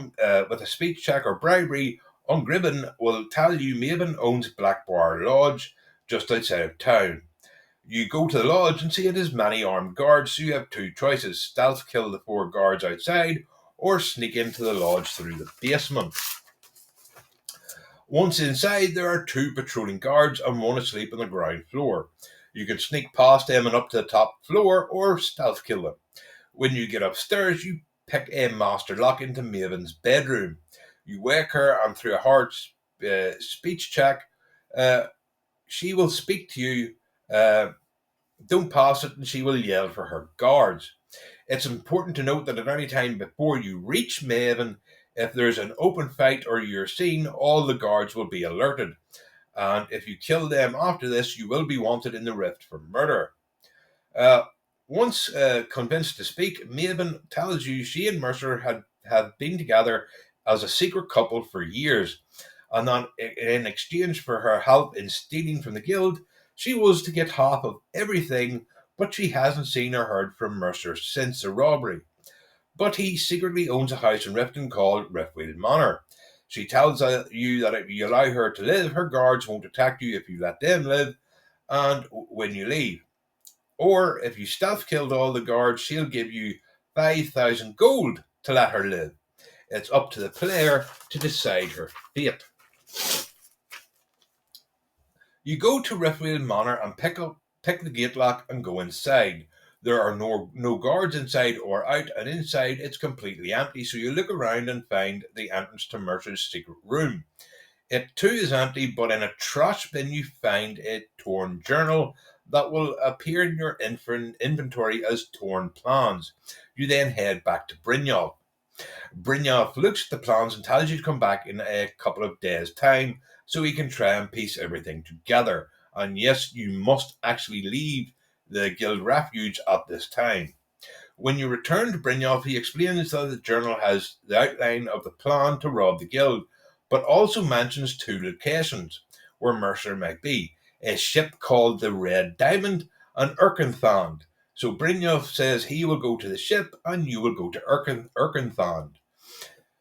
with a speech check or bribery. Ungribben will tell you Maven owns Black Bar Lodge just outside of town. You go to the lodge and see it has many armed guards, so you have two choices: stealth kill the four guards outside, or sneak into the lodge through the basement. Once inside, there are two patrolling guards and one asleep on the ground floor. You can sneak past them and up to the top floor, or stealth kill them. When you get upstairs, you pick a master lock into Maven's bedroom. You wake her, and through a hard speech check, uh, she will speak to you. Uh, don't pass it, and she will yell for her guards. It's important to note that at any time before you reach Maven, if there's an open fight or you're seen, all the guards will be alerted. And if you kill them after this, you will be wanted in the Rift for murder. Uh, once convinced to speak, Maven tells you she and Mercer have been together as a secret couple for years, and that in exchange for her help in stealing from the guild, she was to get half of everything, but she hasn't seen or heard from Mercer since the robbery. But he secretly owns a house in Riften called Riftweed Manor. She tells you that if you allow her to live, her guards won't attack you if you let them live, and when you leave. Or if you stealth killed all the guards, she'll give you 5,000 gold to let her live. It's up to the player to decide her fate. You go to Riftweed Manor and pick the gate lock and go inside. There are no guards inside or out, and inside it's completely empty. So you look around and find the entrance to Mercer's secret room. It too is empty, but in a trash bin you find a torn journal that will appear in your inventory as torn plans. You then head back to Brynjolf. Brynjolf looks at the plans and tells you to come back in a couple of days' time so he can try and piece everything together. And yes, you must actually leave the guild refuge at this time. When you return to Brynjolf, he explains that the journal has the outline of the plan to rob the guild, but also mentions two locations where Mercer might be: a ship called the Red Diamond and Erkenthand. So Brynjolf says he will go to the ship and you will go to Erkenthand.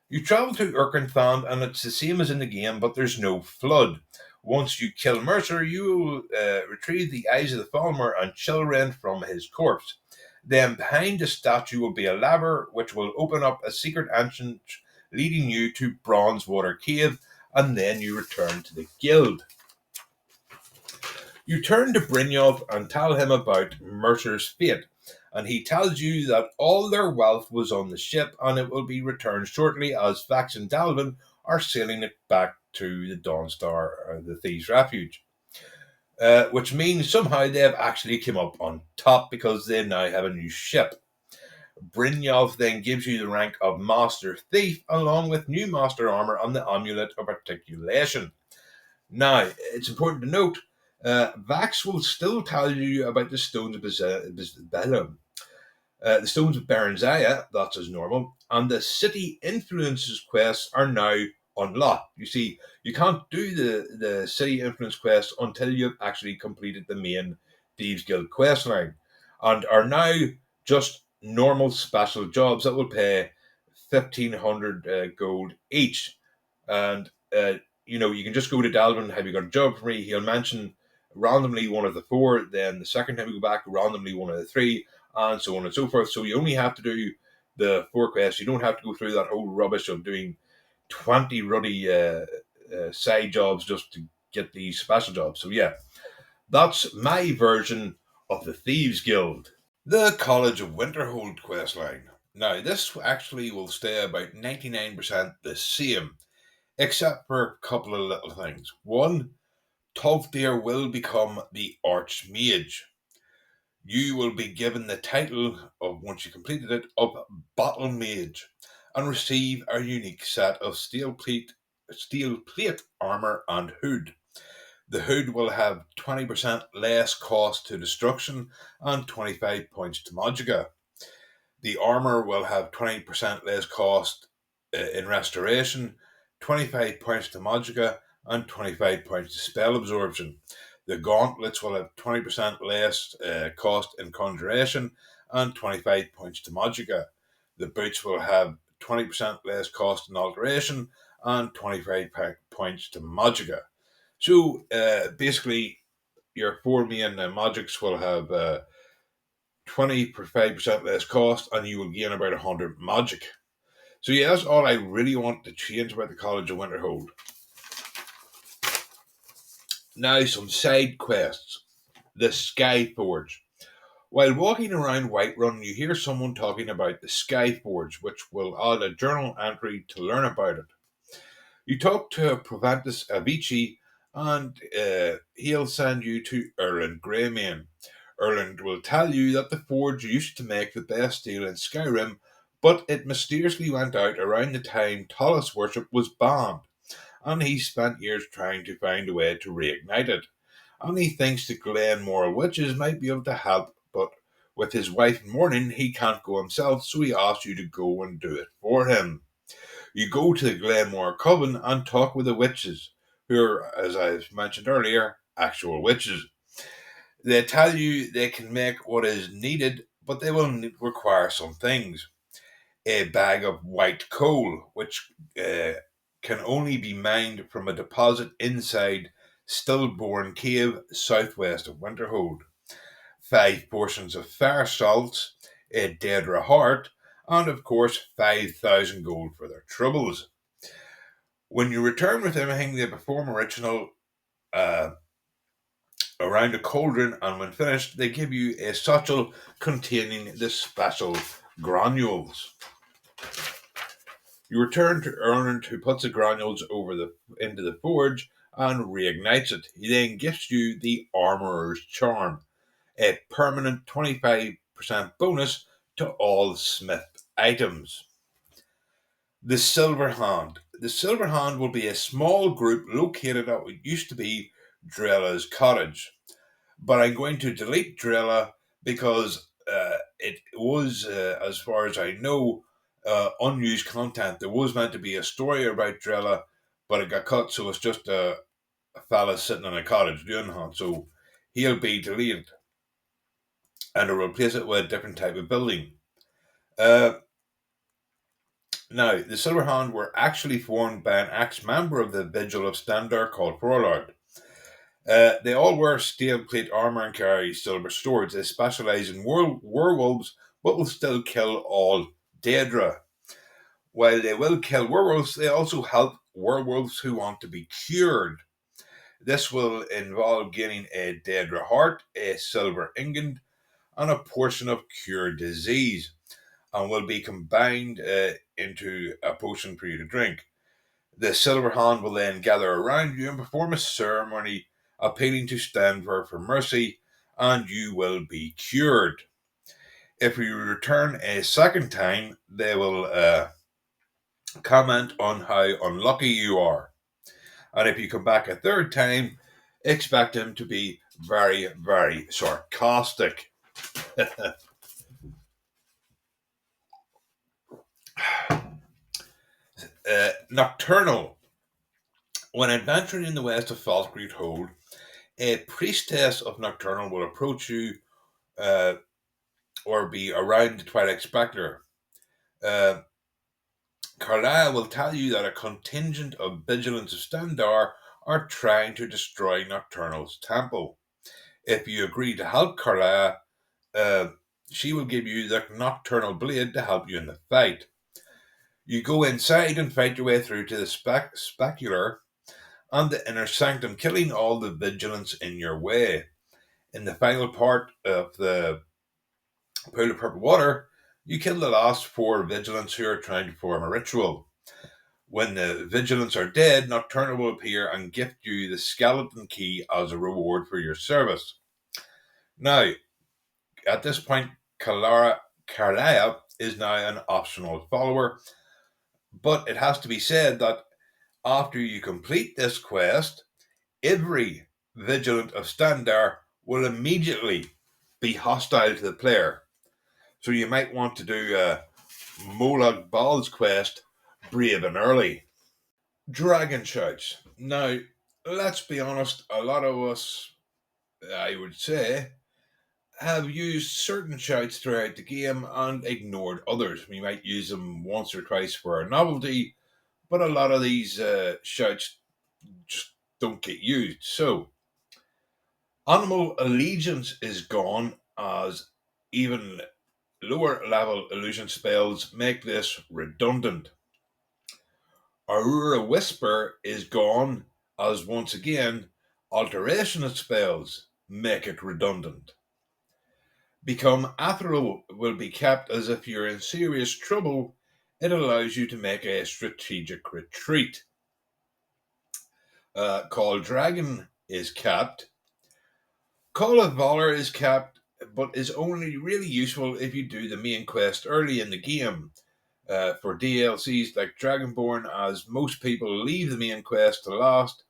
You travel to Erkenthand and it's the same as in the game, but there's no flood. Once you kill Mercer, you will retrieve the eyes of the Falmer and Chilrend from his corpse. Then behind the statue will be a lever which will open up a secret entrance leading you to Bronzewater Cave, and then you return to the guild. You turn to Brynjolf and tell him about Mercer's fate, and he tells you that all their wealth was on the ship and it will be returned shortly as Vax and Dalvin are sailing it back to the Dawnstar, the Thieves' Refuge. Which means somehow they have actually come up on top because they now have a new ship. Brynjolf then gives you the rank of Master Thief along with new Master Armor and the Amulet of Articulation. Now, it's important to note, Vax will still tell you about the Stones of the Stones of Baranzaya, that's as normal, and the City Influences quests are now unlocked. You see, you can't do the City Influence quest until you've actually completed the main Thieves Guild quest line, and are now just normal special jobs that will pay 1,500 gold each. And you can just go to Dalvin. Have you got a job for me? He'll mention randomly one of the four. Then the second time you go back, randomly one of the three, and so on and so forth. So you only have to do the four quests. You don't have to go through that whole rubbish of doing 20 ruddy side jobs just to get these special jobs. So yeah, that's my version of the Thieves Guild. The College of Winterhold questline. Now, this actually will stay about 99% the same, except for a couple of little things. One, Tolfdir will become the Archmage. You will be given the title of, once you completed it, of Battle Mage, and receive a unique set of steel plate armor and hood. The hood will have 20% less cost to destruction and 25 points to Magicka. The armor will have 20% less cost in restoration, 25 points to Magicka, and 25 points to spell absorption. The gauntlets will have 20% less cost in conjuration and 25 points to Magicka. The boots will have 20% less cost in alteration and 25 points to Magicka. So basically, your four main magics will have 25% less cost, and you will gain about 100 magic. So yeah, that's all I really want to change about the College of Winterhold. Now some side quests. The Sky Forge. While walking around Whiterun, you hear someone talking about the Sky Forge, which will add a journal entry to learn about it. You talk to Provantus Avicii, and he'll send you to Erland Greymane. Erland will tell you that the forge used to make the best steel in Skyrim, but it mysteriously went out around the time Talos worship was banned, and he spent years trying to find a way to reignite it. And he thinks the Glenmore witches might be able to help, but with his wife in mourning, he can't go himself, so he asks you to go and do it for him. You go to the Glenmore Coven and talk with the witches, who are, as I've mentioned earlier, actual witches. They tell you they can make what is needed, but they will require some things. A bag of white coal, which can only be mined from a deposit inside Stillborn Cave, southwest of Winterhold. 5 portions of fair salts, a Daedra heart, and of course 5,000 gold for their troubles. When you return with everything, they perform a ritual uh, around a cauldron, and when finished, they give you a satchel containing the special granules. You return to Erland, who puts the granules into the forge and reignites it. He then gifts you the Armorer's Charm, a permanent 25% bonus to all smith items. The Silver Hand. The Silver Hand will be a small group located at what used to be Drella's cottage. But I'm going to delete Drella because it was, as far as I know, unused content. There was meant to be a story about Drella, but it got cut, so it's just a fella sitting in a cottage doing that. So he'll be deleted, and I'll replace it with a different type of building. Uh, Now, the Silverhand were actually formed by an ex-member of the Vigil of Stendarr called Frolard. They all wear steel plate armor and carry silver swords. They specialize in werewolves, but will still kill all Daedra. While they will kill werewolves, they also help werewolves who want to be cured. This will involve gaining a Daedra heart, a silver ingot, and a portion of cure disease, and will be combined into a potion for you to drink. The Silver Hand will then gather around you and perform a ceremony appealing to Stendarr for mercy, and you will be cured. If you return a second time, they will comment on how unlucky you are. And if you come back a third time, expect them to be very, very sarcastic. Nocturnal. When adventuring in the west of Falkreath Hold, a priestess of Nocturnal will approach you uh, or be around the Twilight Spectre. Uh, Carlisle will tell you that a contingent of Vigilants of Stendarr are trying to destroy Nocturnal's temple. If you agree to help Carlisle, uh, she will give you the Nocturnal Blade to help you in the fight. You go inside and fight your way through to the Specular and the Inner Sanctum, killing all the Vigilants in your way. In the final part of the Pool of Purple Water, you kill the last 4 Vigilants who are trying to form a ritual. When the Vigilants are dead, Nocturnal will appear and gift you the skeleton key as a reward for your service. Now, at this point, Carlisle is now an optional follower, but it has to be said that after you complete this quest, every Vigilant of Stendarr will immediately be hostile to the player. So you might want to do a Molag Bal's quest brave and early. Dragon shouts. Now, let's be honest, a lot of us, I would say, have used certain shouts throughout the game and ignored others. We might use them once or twice for a novelty, but a lot of these shouts just don't get used. So, Animal allegiance is gone, as even lower level illusion spells make this redundant. Aurora Whisper is gone, as once again, alteration spells make it redundant. Become Ethereal will be kept, as if you're in serious trouble. It allows you to make a strategic retreat. Call Dragon is kept. Call of Valor is kept, but is only really useful if you do the main quest early in the game. For DLCs like Dragonborn, as most people leave the main quest to last,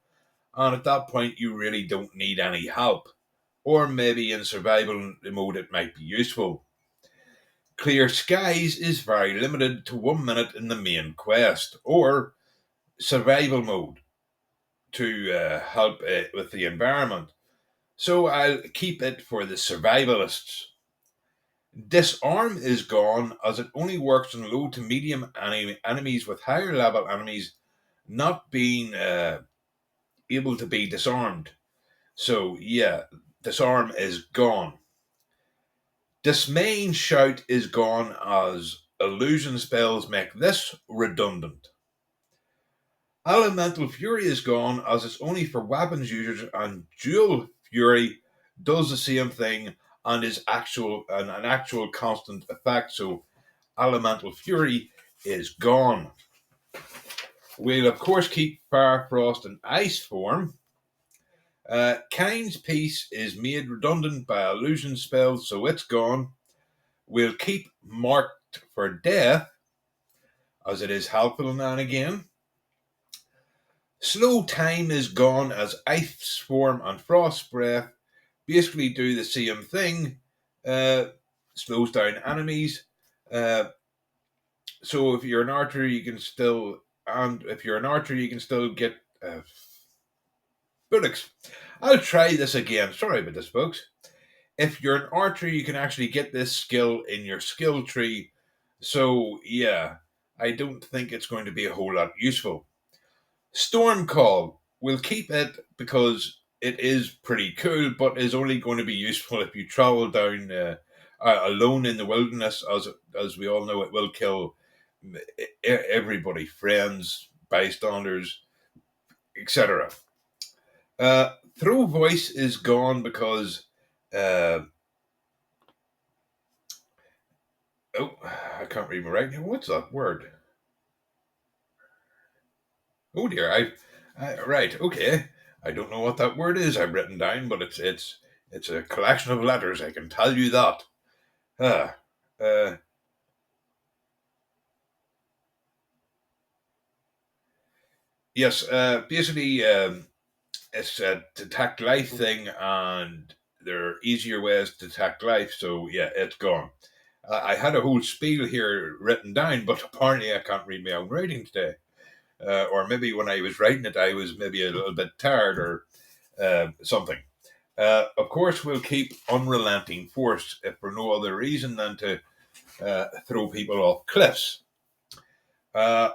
and at that point you really don't need any help. Or maybe in survival mode it might be useful. Clear Skies is very limited to 1 minute in the main quest, or survival mode to help with the environment. So I'll keep it for the survivalists. Disarm is gone, as it only works on low to medium enemies, with higher level enemies not being able to be disarmed. So yeah, disarm is gone. Dismaying Shout is gone, as illusion spells make this redundant. Elemental Fury is gone, as it's only for weapons users, and Dual Fury does the same thing and is an actual constant effect. So Elemental Fury is gone. We'll of course keep Fire, Frost, and Ice form. Kind's Peace is made redundant by illusion spells, so it's gone. We'll keep Marked for Death, as it is helpful now and again. Slow Time is gone, as Ice Form and Frost Breath basically do the same thing. Slows down enemies. Uh, so if you're an archer, you can still, and if you're an archer, you can still get bullocks. I'll try this again. Sorry about this, folks. If you're an archer, you can actually get this skill in your skill tree. So yeah, I don't think it's going to be a whole lot useful. Storm Call, we'll keep it because it is pretty cool, but is only going to be useful if you travel down alone in the wilderness. As we all know, it will kill everybody, friends, bystanders, etc. Throw Voice is gone because uh, oh, I can't read my writing. What's that word? Oh dear, right, okay. I don't know what that word is I've written down, but it's a collection of letters. I can tell you that. Ah, uh, yes. Basically, it's a detect life thing, and there are easier ways to detect life. So yeah, it's gone. I had a whole spiel here written down, but apparently I can't read my own writing today. Or maybe when I was writing it, I was maybe a little bit tired or something. Of course, we'll keep unrelenting force if for no other reason than to throw people off cliffs.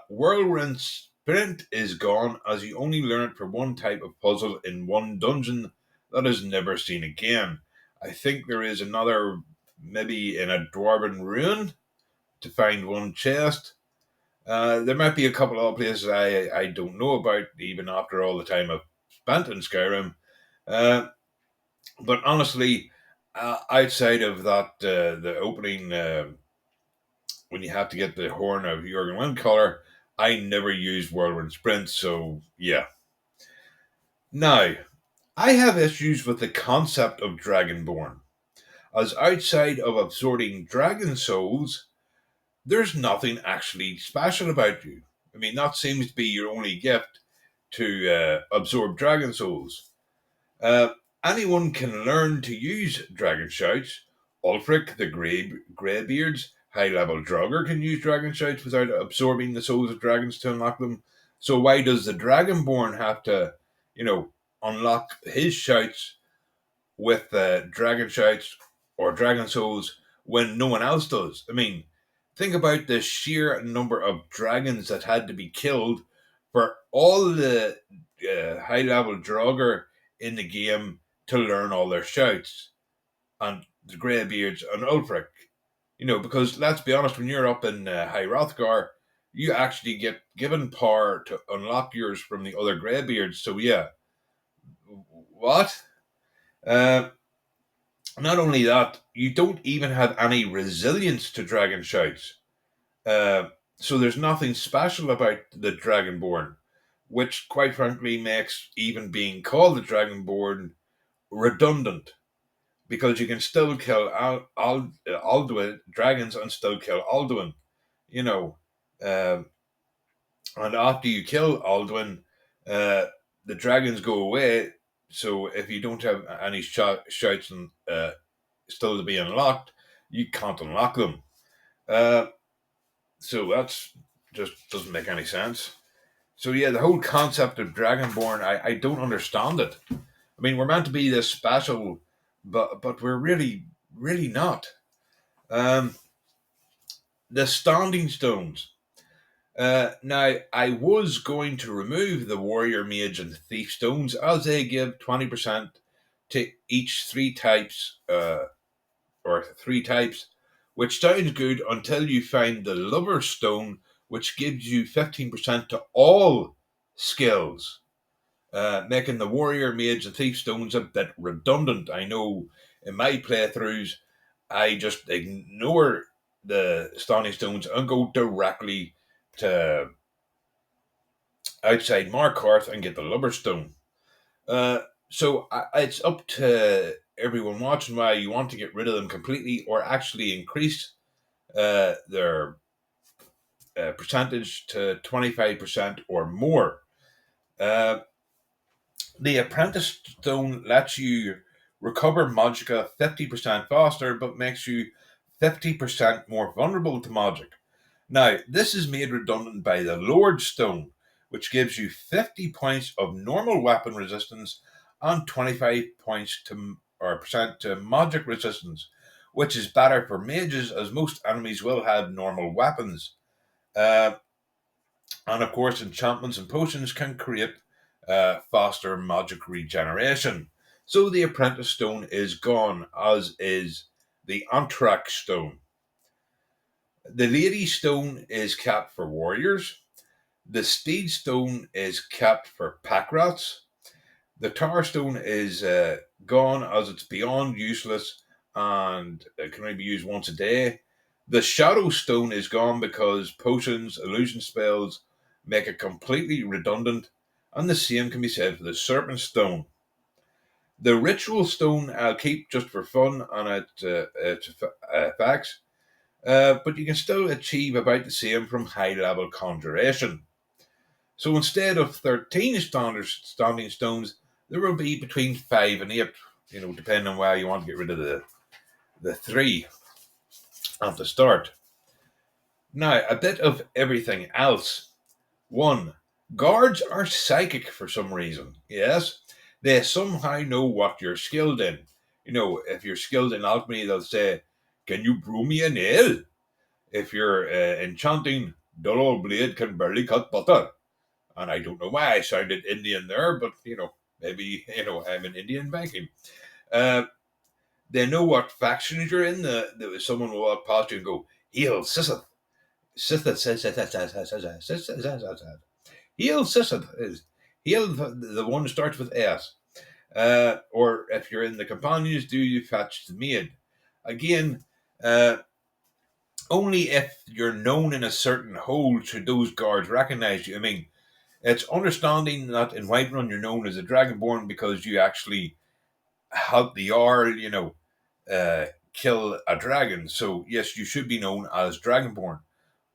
Whirlwind Sprint is gone, as you only learn it for one type of puzzle in one dungeon that is never seen again. I think there is another, maybe in a dwarven ruin, to find one chest. There might be a couple of places I don't know about, even after all the time I've spent in Skyrim. Uh, but honestly, outside of that, the opening when you have to get the horn of Jurgen Windcaller, I never used Whirlwind Sprint, so yeah. Now, I have issues with the concept of Dragonborn, as outside of absorbing dragon souls, there's nothing actually special about you. I mean, that seems to be your only gift, to absorb dragon souls. Uh, Anyone can learn to use dragon shouts. Ulfric, the Greybeards, high level Draugr can use dragon shouts without absorbing the souls of dragons to unlock them. So why does the Dragonborn have to, you know, unlock his shouts with dragon shouts or dragon souls when no one else does? I mean, think about the sheer number of dragons that had to be killed for all the high level Draugr in the game to learn all their shouts, and the Greybeards and Ulfric. Because let's be honest, when you're up in High Hrothgar, you actually get given power to unlock yours from the other Greybeards. So yeah, what? Uh, Not only that, you don't even have any resilience to dragon shouts. Uh, so there's nothing special about the Dragonborn, which quite frankly makes even being called the Dragonborn redundant, because you can still kill Alduin dragons and still kill Alduin. You know, um, and after you kill Alduin, uh, the dragons go away. So if you don't have any shouts and still to be unlocked, you can't unlock them. Uh, so that's just doesn't make any sense. So yeah, the whole concept of Dragonborn, I don't understand it. I mean, we're meant to be this special, but we're really not. Um, the Standing Stones. Now, I was going to remove the Warrior, Mage, and Thief stones, as they give 20% to each three types, which sounds good until you find the Lover Stone, which gives you 15% to all skills, making the Warrior, Mage, and Thief stones a bit redundant. I know in my playthroughs, I just ignore the Stony Stones and go directly to outside Markarth and get the Lubberstone. Uh, it's up to everyone watching why you want to get rid of them completely or actually increase their percentage to 25% or more. Uh, the Apprentice Stone lets you recover Magicka 50% faster, but makes you 50% more vulnerable to magic. Now, this is made redundant by the Lord Stone, which gives you 50 points of normal weapon resistance and 25 points or percent to magic resistance, which is better for mages as most enemies will have normal weapons. Uh, and of course, enchantments and potions can create faster magic regeneration. So the Apprentice Stone is gone, as is the Anthrax Stone. The Lady Stone is kept for warriors. The Steed Stone is kept for pack rats. The Tower Stone is gone, as it's beyond useless and it can only be used once a day. The Shadow Stone is gone because potions, illusion spells make it completely redundant, and the same can be said for the Serpent Stone. The Ritual Stone I'll keep just for fun and its effects, but you can still achieve about the same from high level conjuration. So instead of 13 standing stones, there will be between 5 and 8, depending on where you want to get rid of the 3 at the start. Now, a bit of everything else. 1. Guards are psychic for some reason. Yes, they somehow know what you're skilled in. If you're skilled in alchemy, they'll say, "Can you brew me a nail?" If you're enchanting, dull old blade can barely cut butter. And I don't know why I sounded Indian there, but maybe I'm an Indian banking. Uh, they know what factions you're in. Someone will walk past you and go, "Heal Sisseth." Sisseth says, "Heal Sisseth." Is heal the one that starts with S. Or if you're in the companions, do you fetch the maid? Again, only if you're known in a certain hold should those guards recognize you. I mean, it's understanding that in Whiterun you're known as a Dragonborn because you actually help the Jarl, kill a dragon. So yes, you should be known as Dragonborn.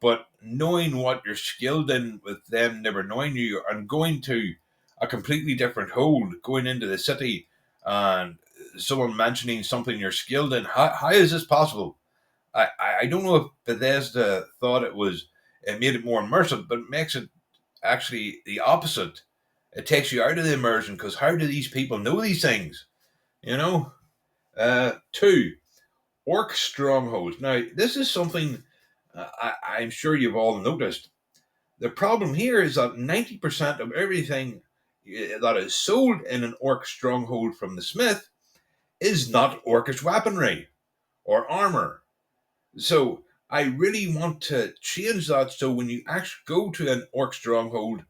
But knowing what you're skilled in with them never knowing you and going to a completely different hold, going into the city and someone mentioning something you're skilled in, how is this possible? I don't know if Bethesda thought it made it more immersive, but it makes it actually the opposite. It takes you out of the immersion because how do these people know these things? You know? 2. Orc strongholds. Now, this is something I'm sure you've all noticed. The problem here is that 90% of everything that is sold in an orc stronghold from the smith is not orcish weaponry or armor. So I really want to change that so when you actually go to an orc stronghold,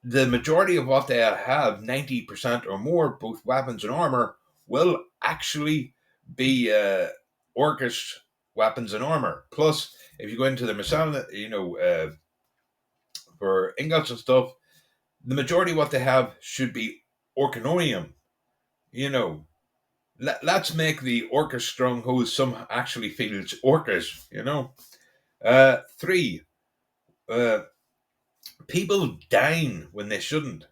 the majority of what they have, 90% or more, both weapons and armor, will actually be orcish weapons and armor. Plus, if you go into the Masala, for ingots and stuff, the majority of what they have should be orcanorium. You know, let's make the orcish stronghold some actually feels orcish. Three, uh, people dying when they shouldn't.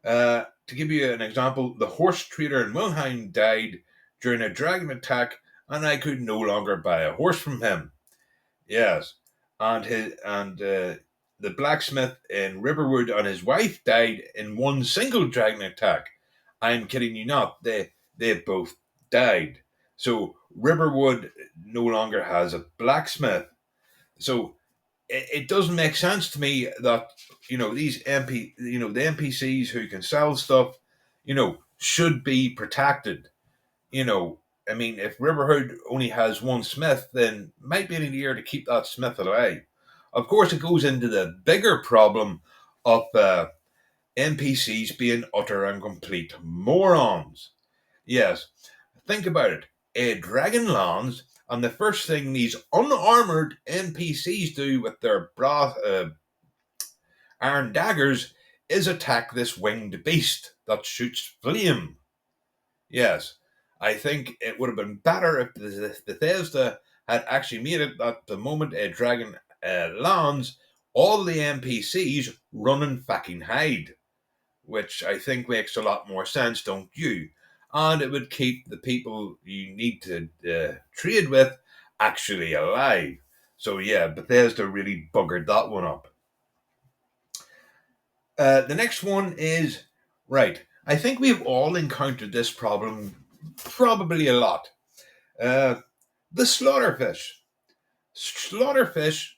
To give you an example, the horse trader in Wilhelm died during a dragon attack, and I could no longer buy a horse from him. Yes, and the blacksmith in Riverwood and his wife died in one single dragon attack. I'm kidding you not. They both died. So Riverwood no longer has a blacksmith. So it doesn't make sense to me that these the NPCs who can sell stuff, should be protected. You know, I mean, if Riverhood only has one smith, then it might be an idea to keep that smith alive. Of course, it goes into the bigger problem of NPCs being utter and complete morons. Yes, think about it. A dragon lands, and the first thing these unarmored NPCs do with their iron daggers is attack this winged beast that shoots flame. Yes, I think it would have been better if Bethesda had actually made it that the moment a dragon lands, all the NPCs run and fucking hide, which I think makes a lot more sense, don't you? And it would keep the people you need to trade with actually alive. So yeah, Bethesda really buggered that one up. The next one is right. I think we've all encountered this problem probably a lot. Uh, the slaughterfish. Slaughterfish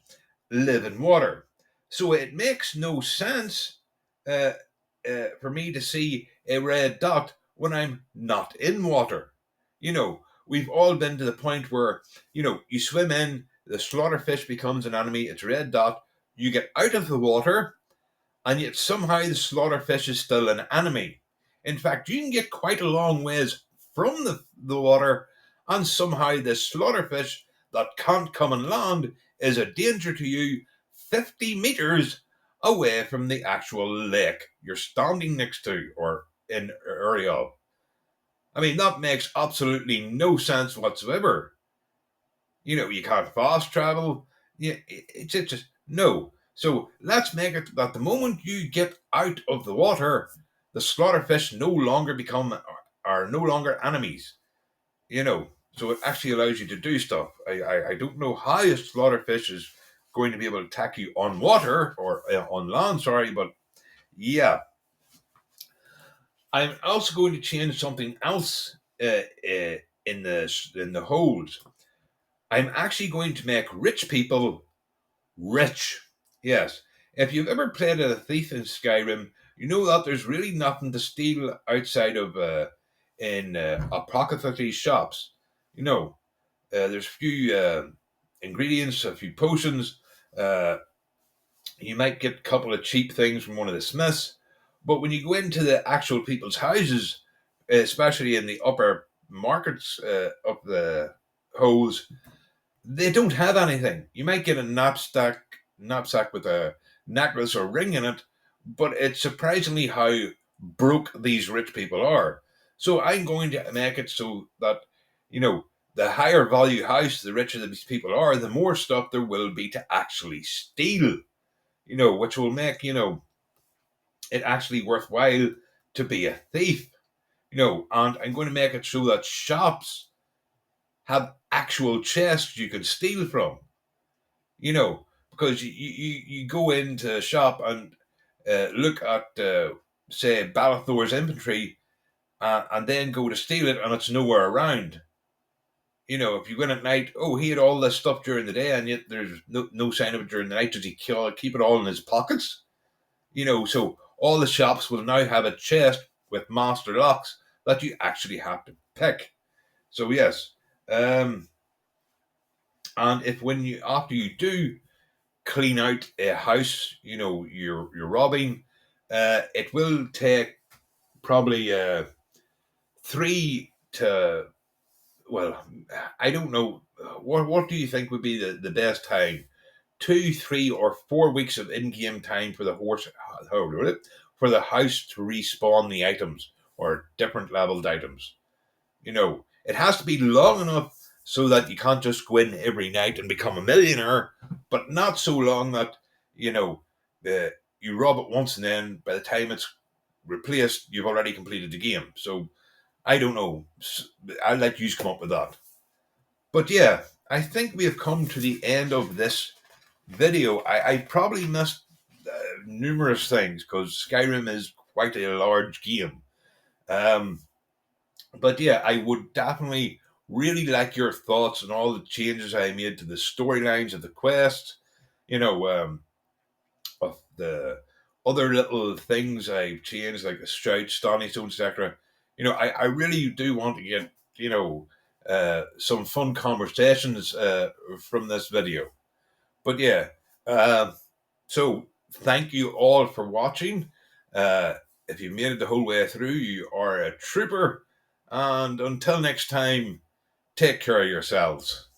live in water. So it makes no sense uh, for me to see a red dot when I'm not in water. We've all been to the point where, you swim in, the slaughterfish becomes an enemy, it's a red dot, you get out of the water, and yet somehow the slaughterfish is still an enemy. In fact, you can get quite a long ways from the water, and somehow this slaughterfish that can't come and land is a danger to you 50 meters away from the actual lake you're standing next to or in area of. I mean, that makes absolutely no sense whatsoever. You can't fast travel. Yeah, it's just no. So let's make it that the moment you get out of the water, the slaughterfish no longer become are no longer enemies. So it actually allows you to do stuff. I don't know how a slaughterfish is going to be able to attack you on water or on land. Sorry, but yeah, I'm also going to change something else in the holds. I'm actually going to make rich people rich. Yes. If you've ever played a thief in Skyrim, you know that there's really nothing to steal outside of in apothecary shops. There's a few ingredients, a few potions. Uh, you might get a couple of cheap things from one of the smiths, but when you go into the actual people's houses, especially in the upper markets of the holes, they don't have anything. You might get a knapsack with a necklace or ring in it, but it's surprisingly how broke these rich people are. So I'm going to make it so that you know the higher value house, the richer these people are, the more stuff there will be to actually steal. Which will make it actually worthwhile to be a thief. And I'm going to make it so that shops have actual chests you can steal from. Because you go into a shop and look at, say, Balathor's inventory and then go to steal it and it's nowhere around. If you go in at night, oh, he had all this stuff during the day and yet there's no sign of it during the night. Does he keep it all in his pockets? So all the shops will now have a chest with master locks that you actually have to pick. So yes, um, and if when you after you do clean out a house, you're robbing, it will take probably 3 to, well, I don't know. What do you think would be the best time? 2, 3, or 4 weeks of in-game time for the for the house to respawn the items or different leveled items. It has to be long enough so that you can't just go in every night and become a millionaire, but not so long that you know the you rob it once and then by the time it's replaced, you've already completed the game. So I don't know. I'll let you come up with that. But yeah, I think we have come to the end of this video. I probably missed numerous things because Skyrim is quite a large game. Um, but yeah, I would definitely really like your thoughts on all the changes I made to the storylines of the quest. You know, of the other little things I've changed, like the Stroud, Stony Stone, etc. I really do want to get some fun conversations from this video. But yeah, uh, so thank you all for watching. Uh, if you made it the whole way through, you are a trooper. And until next time, take care of yourselves.